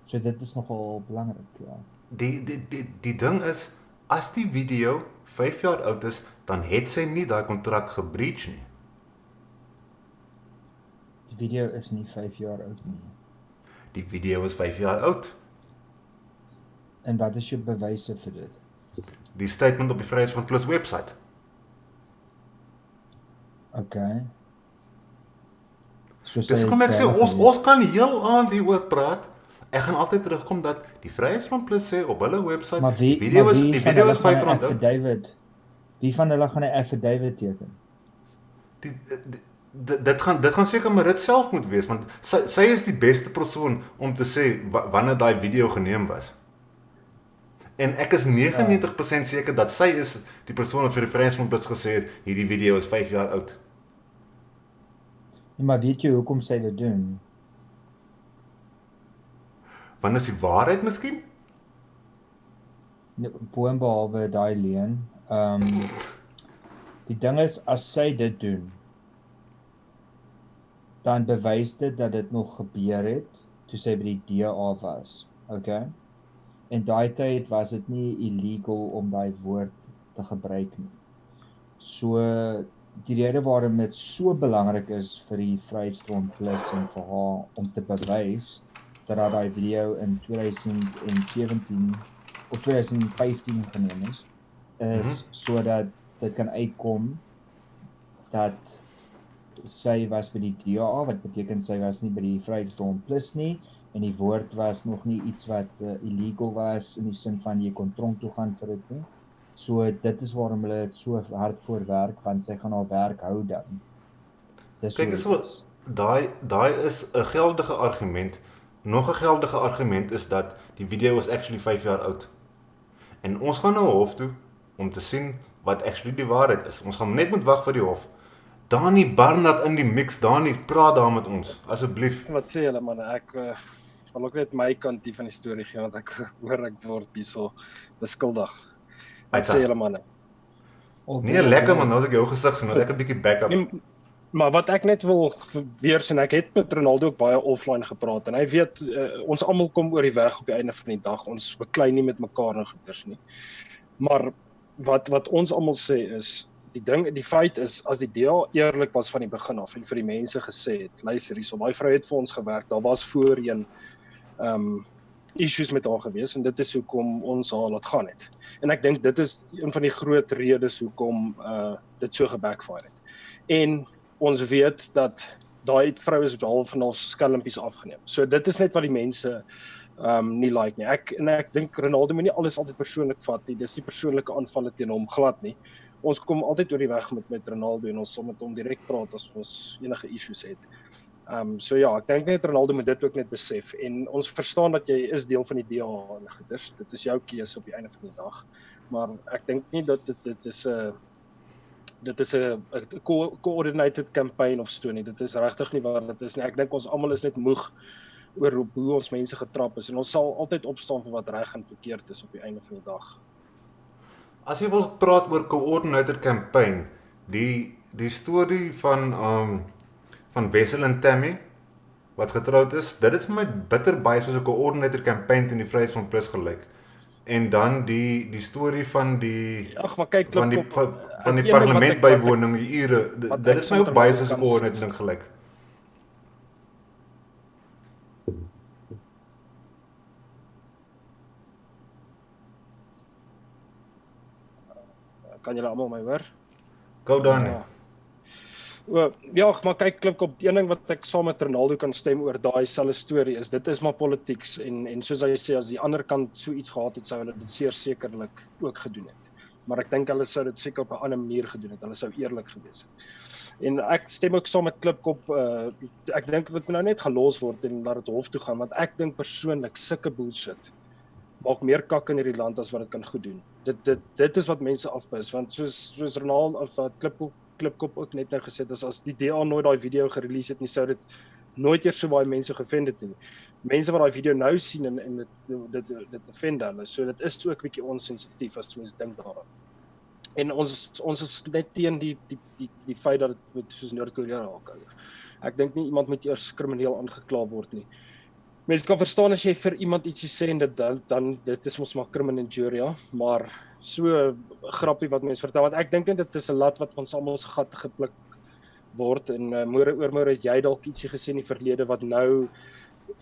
So dit is nogal belangrik, ja. Die ding is, as die video 5 jaar oud is, dan het sy nie daai kontrak gebreach nie. Die video is nie 5 jaar oud nie. Die video is 5 jaar oud. En wat is jou bewyse vir dit? Die statement op die Vryheidsfront Plus website. Okay. Dis kom ek sê, ons kan heel aand hieroor praat. Ek gaan altyd terugkom dat die Vryheidsfront Plus sê op hulle website, die video is 5 rand oud. Wie van hulle gaan 'n affidavit teken? Dit gaan seker maar dit self moet wees, want sy is die beste persoon om te sê wanneer daai video geneem was. En ek is 99% seker dat sy is die persoon wat vir die Vryheidsfront Plus gesê het, hierdie video is 5 jaar oud. Ja, maar weet jy hoekom sy dit doen? Want is die waarheid miskien? Boonbehalwe daai leen. Die ding is, as sy dit doen, dan bewys dit dat dit nog gebeur het, toe sy by die DA was. Okay? En daai tyd was dit nie illegal om daai woord te gebruik nie. So die rede waarom dit so belangrik is vir die Vryheidsfront Plus en vir haar om te bewys dat daai video in 2017 of 2015 geneem is sodat dit kan uitkom dat sy was by die DA, wat beteken sy was nie by die Vryheidsfront Plus nie, en die woord was nog nie iets wat illegal was in die sin van jy kon tronk toe gaan vir dit nie. So dit is waarom hulle dit so hard voorwerk, want sy gaan haar werk hou dan. Kyk, daai is 'n geldige argument. Nog 'n geldige argument is dat die video is actually 5 jaar oud. En ons gaan nou hof toe om te sien wat actually die waarheid is. Ons gaan net moet wag vir die hof. Dani Barnard in die mix, Dani, praat daar met ons, asseblief. Wat sê julle man? Ek wil ook net my kant hier van die storie gee, want ek hoor ek word hierso beskuldig. Wat sê julle manne? Nee, lekker man, nou as ek jou gesig sien, nou ek 'n bietjie backup. Maar wat ek net wil weer sien, ek het met Ronaldo ook baie offline gepraat en hy weet ons almal kom oor die weg op die einde van die dag. Ons beklei nie met mekaar en goeders nie. Maar wat ons almal sê is die feit is as die DA eerlik was van die begin af en vir die mense gesê het, luister hierso, daai vrou het vir ons gewerk. Daar was voorheen issues met haar gewees en dit is hoekom ons haar laat gaan het. En ek dink dit is een van die groot redes hoekom dit so gebackfire het. En ons weet dat daai vrou is half van ons skelmpies afgeneem. So dit is net wat die mense nie like nie. Ek dink Ronaldo moet nie alles altyd persoonlik vat nie. Dis nie persoonlike aanvalle teen hom glad nie. Ons kom altyd oor die weg met Ronaldo en ons sal met hom direk praat as ons enige issues het. So ja, ek dink net Ronaldo moet dit ook net besef en ons verstaan dat jy is deel van die DA en goeders. Dit is jou keuse op die einde van die dag. Maar ek dink nie dat dit is 'n coordinated campaign of so nie. Dit is regtig nie waar dit is nie. Ek dink ons almal is net moeg oor hoe ons mense getrap is en ons sal altyd opstaan vir wat reg en verkeerd is op die einde van die dag. As jy wil praat oor coordinated campaign, die storie van Wessel en Tammy wat getroud is, dit is vir my bitter baie soos 'n coordinated campaign teen die Vryheidsfront Plus gelyk. En dan die storie van maar kyk, van die parlementbywoning, die ure, dit is my ook baie soos 'n coordinated ding gelyk. Kan julle almal my hoor? Gou dan. Ja, maar kyk Klipkop, die een ding wat ek saam met Ronaldo kan stem oor daai selfe storie is, dit is maar politics en soos hy sê, as die ander kant so iets gehad het, sou hulle dit sekerlik ook gedoen het. Maar ek dink hulle sou dit seker op 'n ander manier gedoen het, hulle sou eerlik gewees het. En ek stem ook saam met Klipkop, ek dink dit moet nou net gelos word en laat dit hof toe gaan, want ek dink persoonlik sulke bullshit maak meer kak in hierdie land as wat dit kan goed doen. Dit is wat mense afpis, want soos Ronaldo of Klipkop ook net nou gesê het, as die DA nooit daai video gerelease het nie, sou dit nooit eers so baie mense gefend het nie. Mense wat daai video nou sien en dit offend hulle, so dit is ook 'n bietjie onsensitief as mense dink daaraan. En ons is net teen die feit dat dit soos Noord-Korea raak. Ek dink nie iemand moet eers krimineel aangekla word nie. Mense kan verstaan as jy vir iemand ietsie sê en dan dit is mos maar criminal injury, maar so grappie wat mense vertel, want ek dink net dit is 'n lat wat van almal se gat gepluk word en môre het jy dalk ietsie gesê in die verlede wat nou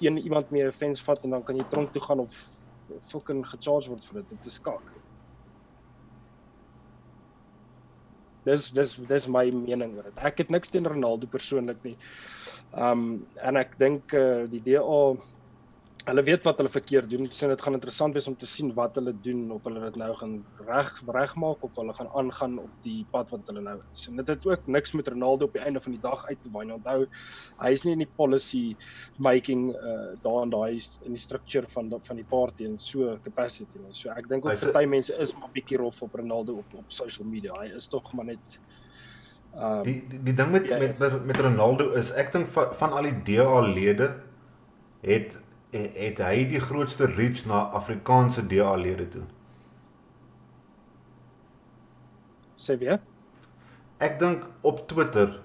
iemand mee offense vat en dan kan jy tronk toe gaan of fucking gecharge word vir dit. Dit is kak. Dis my mening oor dit. Ek het niks teen Ronaldo persoonlik nie. En ek dink die DA, hulle weet wat hulle verkeerd doen, so dit gaan interessant wees om te sien wat hulle doen, of hulle dit nou gaan regmaak of hulle gaan aangaan op die pad wat hulle nou is. En dit het ook niks met Ronaldo op die einde van die dag uit te waai. Onthou, hy is nie in die policy making daar en daai in die structure van die party en so capacity nie. So ek dink ook party mense is maar bietjie rof op Ronaldo op social media. Hy is tog maar net die ding met Ronaldo is, ek dink van al die DA-lede het hy die grootste reach na Afrikaanse DA-lede toe. Sê weer? Ek dink op Twitter,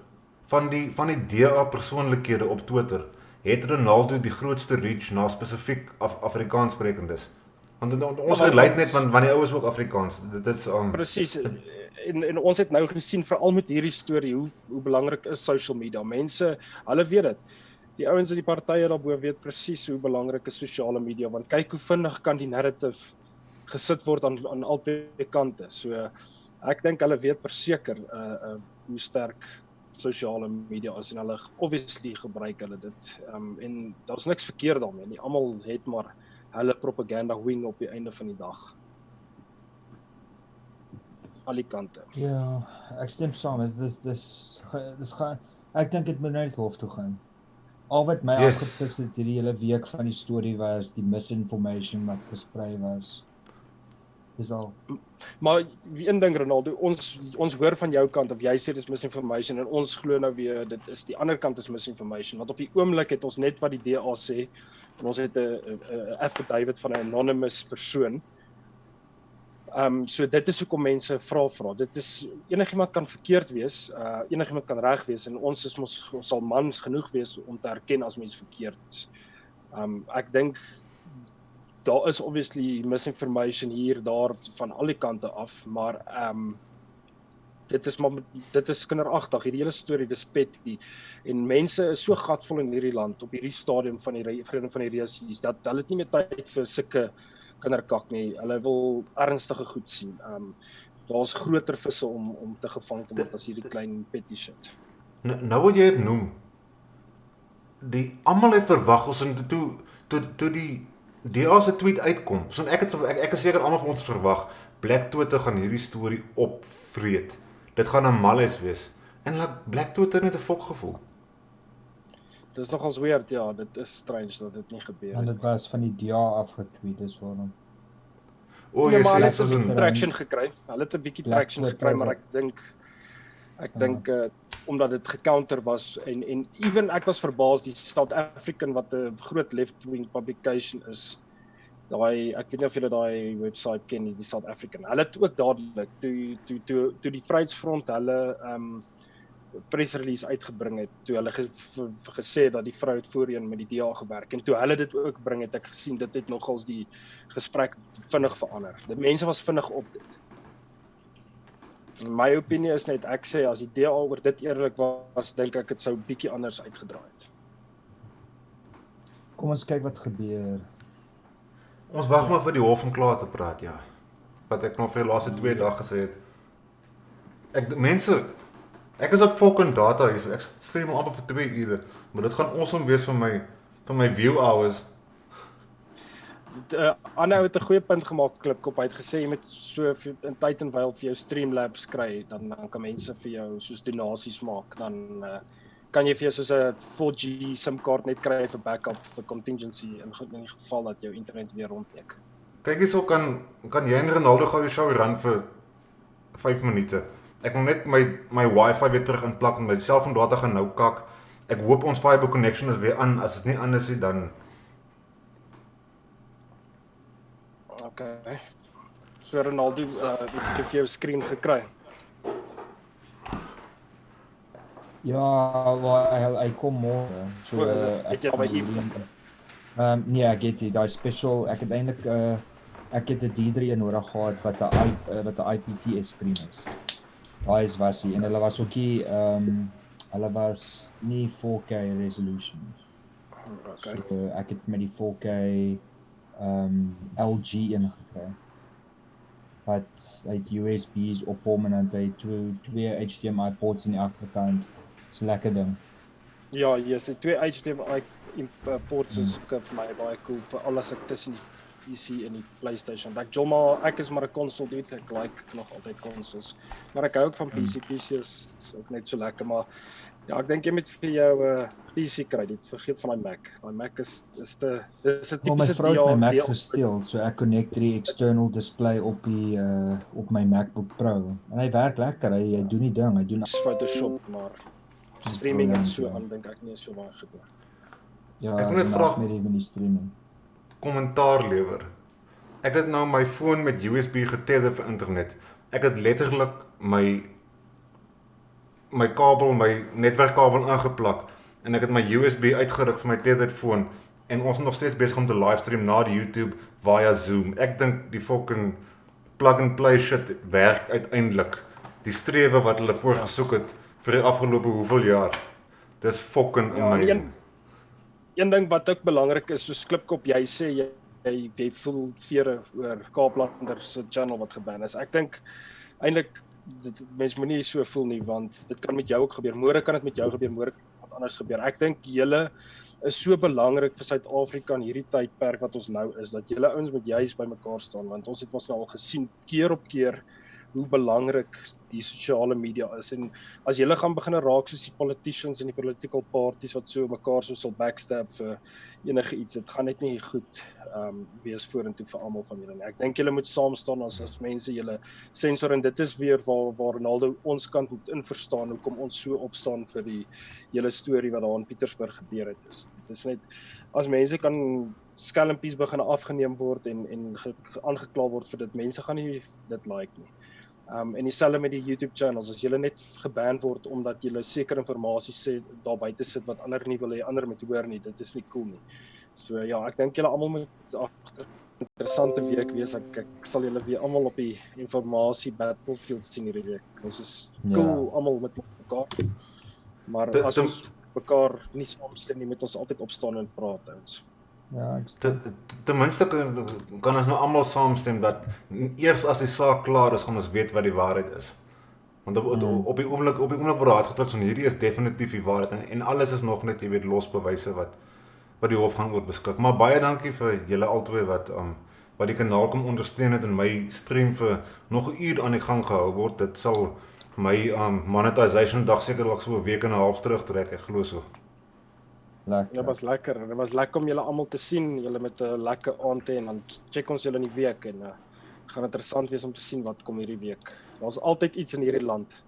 van die DA-persoonlikhede op Twitter, het Ronaldo die grootste reach na spesifiek Afrikaans sprekendes. Want ons relate net want die ou is ook Afrikaans. Dit is Presies. En ons het nou gesien veral met hierdie storie hoe belangrik is social media. Mense, hulle weet dit. Die ouens in die partye daarbo weet presies hoe belangrik is sosiale media, want kyk hoe vinnig kan die narrative gesit word aan albei kante. So ek dink hulle weet verseker hoe sterk sosiale media is en hulle obviously gebruik hulle dit. En daar's niks verkeerd daarmee nie. Almal het maar hulle propaganda wing op die einde van die dag. Al die kante. Ja, ek stem saam. Dis ek dink dit moet net hof toe gaan. Al wat my afgepis het hierdie hele week van die storie was die misinformation wat versprei was. Dis al. Maar een ding Ronaldo, ons hoor van jou kant of jy sê dis misinformation en ons glo nou weer dit is die ander kant is misinformation, want op die oomblik het ons net wat die DA sê en ons het 'n affidavit van 'n anonymous persoon. So dit is hoekom mense vra. Dit is enigiemand kan verkeerd wees, enigiemand kan reg wees en ons sal mans genoeg wees om te erken as mens verkeerd is. Ek dink daar is obviously misinformation hier daar van al die kante af, maar dit is kinderagtig, hierdie hele storie, dis petty. En mense is so gatvol in hierdie land op hierdie stadium van die Vereniging van die Rasies dat hulle het nie meer tyd vir sulke kinderkak nie. Hulle wil ernstige goed sien. Daar's groter visse om te gevang te word as hierdie klein petty shit. Nou wat jy dit noem. Die almal het verwag ons en toe die DA se tweet uitkom. So ek is seker almal van ons verwag Black Twitter gaan hierdie storie opvreet. Dit gaan 'n malaise wees. En laat Black Twitter net 'n fok gevoel. Dis nogals weird, ja, dit is strange dat dit nie gebeur En het. dit was van die DA afgetweet is waarom. O, Ja, jy maar hulle sê het soos 'n in bietjie traction gekry. Hulle het 'n bietjie Black traction Twitter, gekry, maar ja. ek dink omdat dit gecounter was en even ek was verbaas die South African wat 'n groot left-wing publication is. Daai ek weet nie of julle daai website ken nie, die South African. Hulle het ook dadelik toe die Vryheidsfront hulle press release uitgebring het, toe hulle gesê dat die vrou het voorheen met die DA gewerk en toe hulle dit ook bring het ek gesien dit het nogals die gesprek vinnig verander. Die mense was vinnig op dit. My opinie is net ek sê as die DA oor dit eerlik was, dink ek dit sou bietjie anders uitgedraai het. Kom ons kyk wat gebeur. Ons wag maar vir die hof om klaar te praat, ja. Wat ek nog vir die laaste 2 dae gesê het. Ek is op fucking data hier, so ek stream amper vir 2 ure, maar dit gaan awesome wees vir my view hours. Anna het 'n goeie punt gemaak, Klipkop. Hy het gesê jy moet so in tyd en wyl vir jou Streamlabs kry, dan kan mense vir jou soos donasies maak, dan kan jy vir jou soos 'n 4G SIM-kaart net kry vir backup vir contingency in die geval dat jou internet weer rondbreek. Kyk hierso kan jy en Ronaldo gou die show run vir 5 minute. Ek moet net my wifi weer terug inplak en my selfoondata gaan nou kak. Ek hoop ons fiber connection is weer aan. As dit nie aan is nie, dan Okay. So Ronaldo, het jy vir jou screen gekry? Ja, wel hy kom môre. So Het jy al by Eve? Nee, ek het daai special, ek het eintlik ek het 'n D3 nodig gehad wat 'n IPTS stream is. Daai was hy en hulle was ook nie hulle was nie 4K resolution. Okay. So ek het met die 4K LG ingekry. Wat hy het USB's op hom en dan hy het twee HDMI ports aan die agterkant. Dis 'n lekker ding. Ja, yes, 2 HDMI ports is ook vir my baie cool vir alles ek tussen die PC en die PlayStation. Ek is maar 'n console dude, ek like nog altyd consoles. Maar ek hou ook van PC. PC is ook net so lekker, maar ja, ek dink jy moet vir jou PC kry, dit vergeet van daai Mac. Daai Mac is 'n tipiese My vrou het my Mac gesteel, so ek connect die external display op my MacBook Pro. En hy werk lekker, hy doen die ding, hy doen Photoshop, maar streaming en so aan dink ek nie is so baie goed nie. Ja, Ek wil net vra met die streaming. kommentaar lewer. Ek het nou my foon met USB getether vir internet. Ek het letterlik my kabel, my netwerkkabel aangeplak en ek het my USB uitgeruk vir my tethered foon en ons is nog steeds besig om te livestream na die YouTube via Zoom. Ek dink die fucking plug and play shit werk uiteindelik. Die strewe wat hulle voorgesoek het vir die afgelope hoeveel jaar. Dis fucking amazing. Een ding wat ook belangrik is, soos Klipkop, jy sê jy voel vere oor Kaaplander se channel wat geban is. Ek dink eintlik mens moet nie so voel nie, want dit kan met jou ook gebeur. Môre kan dit met jou gebeur, môre kan wat anders gebeur. Ek dink julle is so belangrik vir Suid-Afrika in hierdie tydperk wat ons nou is, dat julle ouens moet juis by mekaar staan, want ons het nou al gesien keer op keer hoe belangrik die sosiale media is, en as julle gaan begin raak soos die politicians en die political parties wat so mekaar so sal backstab vir enige iets, dit gaan net nie goed wees vorentoe vir almal van julle nie. Ek dink julle moet saam staan as mense julle sensor, en dit is weer waar Ronaldo ons kant moet verstaan hoekom ons so opstaan vir die hele storie wat daar in Pietersburg gebeur het. Dit is net, as mense kan skelmpies begin afgeneem word en aangekla word vir dit, mense gaan nie dit like nie. En dieselfde met die YouTube channels, as julle net geban word omdat julle sekere inligting sê daar buite sit wat ander nie wil hê ander moet hoor nie, dit is nie cool nie. So ja, ek dink julle almal moet agter 'n interessante week wees. Ek sal julle weer almal op die informasie battlefield sien hierdie week. Ons is cool almal met mekaar. Maar as ons mekaar nie saamstem nie, moet ons altyd opstaan en praat ons. Ja, ten minste kan ons nou almal saamstem dat eers as die saak klaar is, gaan ons weet wat die waarheid is. Want op die oomblik word daar uitgetrek van hierdie is definitief die waarheid, en alles is nog net, jy weet, losbewyse wat die hof gaan oor beskik. Maar baie dankie vir julle albei wat die kanaal kom ondersteun het en my stream vir nog 'n uur aan die gang gehou word. Dit sal my monetization dag sekerlik so 'n week en 'n half terugtrek, ek glo so. lekker. Dit was lekker, en dit was lekker om julle almal te sien, julle met 'n lekker aand te, en dan check ons julle in die week, en gaan interessant wees om te sien wat kom hierdie week. Daar's altyd iets in hierdie land.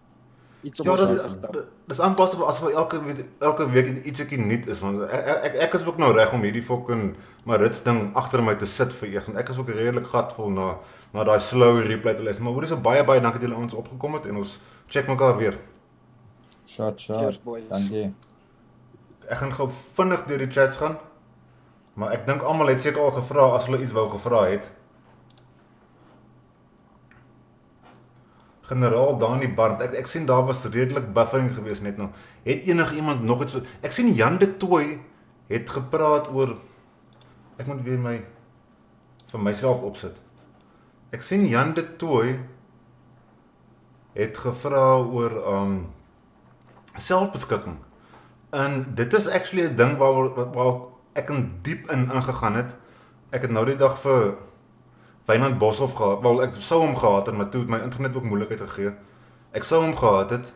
Iets op ons gesig. Dis aanpassbaar as vir elke week ietsie nuut is, want ek is ook nou reg om hierdie fucking Marits ding agter my te sit vir eers, want ek is ook redelik gatvol na daai slow replay te luister. Maar hoorie, so baie dankie dat julle ons opgekom het, en ons check mekaar weer. Shot. Cheers, boys. Dankie. Ek gaan gou vinnig deur die chats gaan, maar ek dink almal het seker al gevra as hulle iets wou gevra het. Generaal Dani Barnd, ek sien daar was redelik buffering geweest net nou. Het enigiemand nog iets? Ek sien Jan de Tooy het gepraat oor, ek moet weer vir myself opsit. Ek sien Jan de Tooy het gevra oor selfbeskikking. En dit is actually 'n ding waar ek diep ingegaan het. Ek het nou die dag vir Wynand Boshoff gehad. Wel, ek sou hom gehad het, maar toe het my internet ook moeilikheid gegee. Ek sou hom gehad het,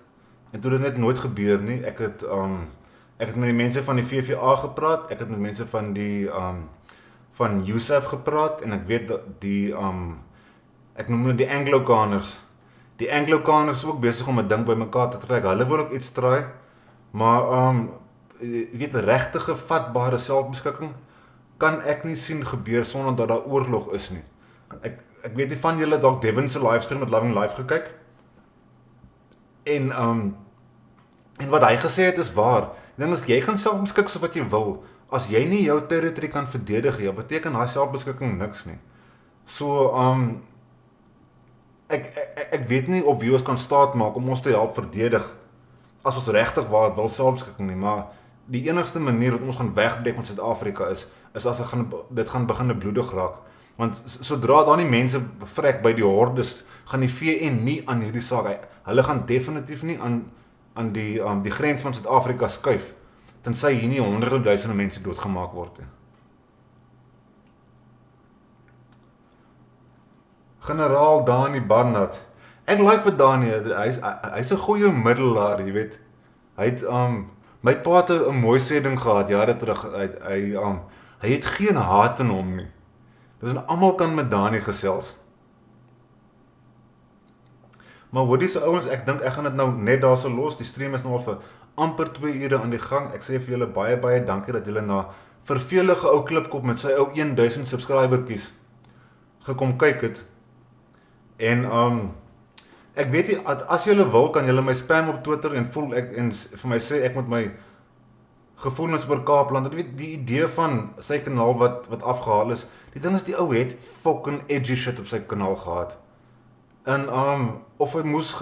en toe het dit net nooit gebeur nie. Ek het met die mense van die VVA gepraat, ek het met mense van die van USAF gepraat, en ek weet dat ek noem dit die Anglo-Kaners. Die Anglo-Kaners is ook besig om 'n ding bymekaar te trek. Hulle wil ook iets try, maar jy weet, regtige vatbare selfbeskikking kan ek nie sien gebeur sonder dat daar oorlog is nie. Ek weet nie van julle dalk Devin se livestream met Loving Life gekyk. En wat hy gesê het is waar. Die ding is, jy kan self beskik so wat jy wil. As jy nie jou territory kan verdedig, beteken daai selfbeskikking niks nie. So ek weet nie of wie ons kan staat maak om ons te help verdedig as ons regtig waar wil selfbeskikking nie, maar die enigste manier wat ons gaan wegbreek met Suid-Afrika is as dit gaan begin bloedig raak. Want sodra daar nie mense vrek by die hordes, gaan die VN nie aan hierdie saak. Hulle gaan definitief nie aan die grens van Suid-Afrika skuif, tensy hier nie honderde duisende mense doodgemaak word. Generaal Dani Barnard. Ek like vir Dani, hy's 'n goeie middelaar, jy weet. Hy het my pa het 'n mooi sê ding gehad jare terug. Hy het geen haat in hom nie. Dus almal kan met Dani gesels. Maar hoorie so ouens, ek dink ek gaan dit nou net daar so los. Die stream is nou al vir amper 2 ure aan die gang. Ek sê vir julle baie dankie dat julle na vervelige ou Klipkop met sy ou 1000 subscribertjies gekom kyk het. En ek weet nie, as julle wil, kan julle my spam op Twitter en vir my sê ek moet my gevoelens oor Kaapland. Jy weet die idee van sy kanaal wat afgehaal is. Die ding is die ou het fucking edgy shit op sy kanaal gehad. En of hy moes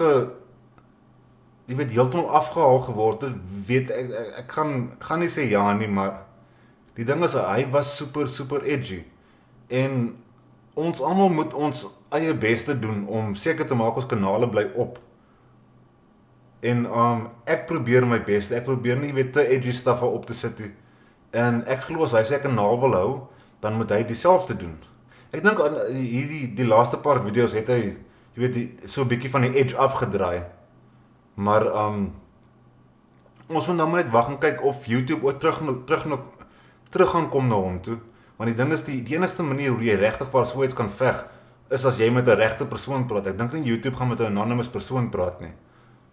jy weet heeltemal afgehaal geword het, weet ek gaan nie sê ja nie, maar die ding is hy was super edgy. En ons almal moet ons eie beste doen om seker te maak ons kanale bly op. En ek probeer my beste. Ek probeer nie weet te edgy stuff op te sit nie. En ek glo as hy sy kanaal wil hou, dan moet hy dieselfde doen. Ek dink die laaste paar video's het hy, jy weet, so 'n bietjie van die edge afgedraai. Maar ons moet nou maar net wag en kyk of YouTube ooit terug gaan kom na hom toe. Want die ding is die enigste manier hoe jy regtig waar so iets kan veg is as jy met 'n regte persoon praat. Ek dink nie YouTube gaan met 'n anonymous persoon praat nie.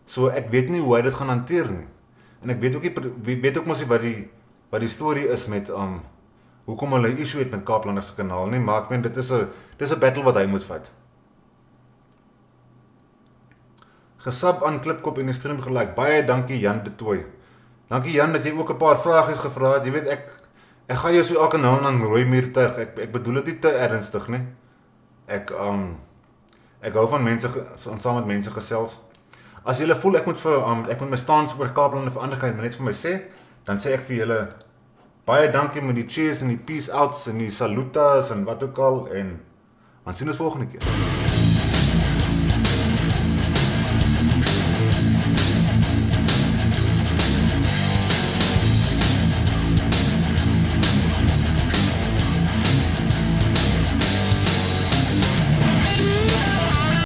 So ek weet nie hoe hy dit gaan hanteer nie. En ek weet ook nie weet ook mos nie wat die storie is met hoekom hulle 'n issue het met Kaaplanders se kanaal nie, maar ek meen dis 'n battle wat hy moet vat. Gesub aan Klipkop en die stream gelike. Baie dankie Jan de Tooy. Dankie Jan dat jy ook 'n paar vragies gevra het. Jy weet ek gaan jou so elke nou en dan rooi muur tuig. Ek bedoel dit nie te ernstig nie. Ek hou van mense saam met mense gesels. As julle voel ek moet my stance oor Kaapland verander, kan jy net vir my sê, dan sê ek vir julle baie dankie met die cheers en die peace outs en die salutas en wat ook al en dan sien ons volgende keer.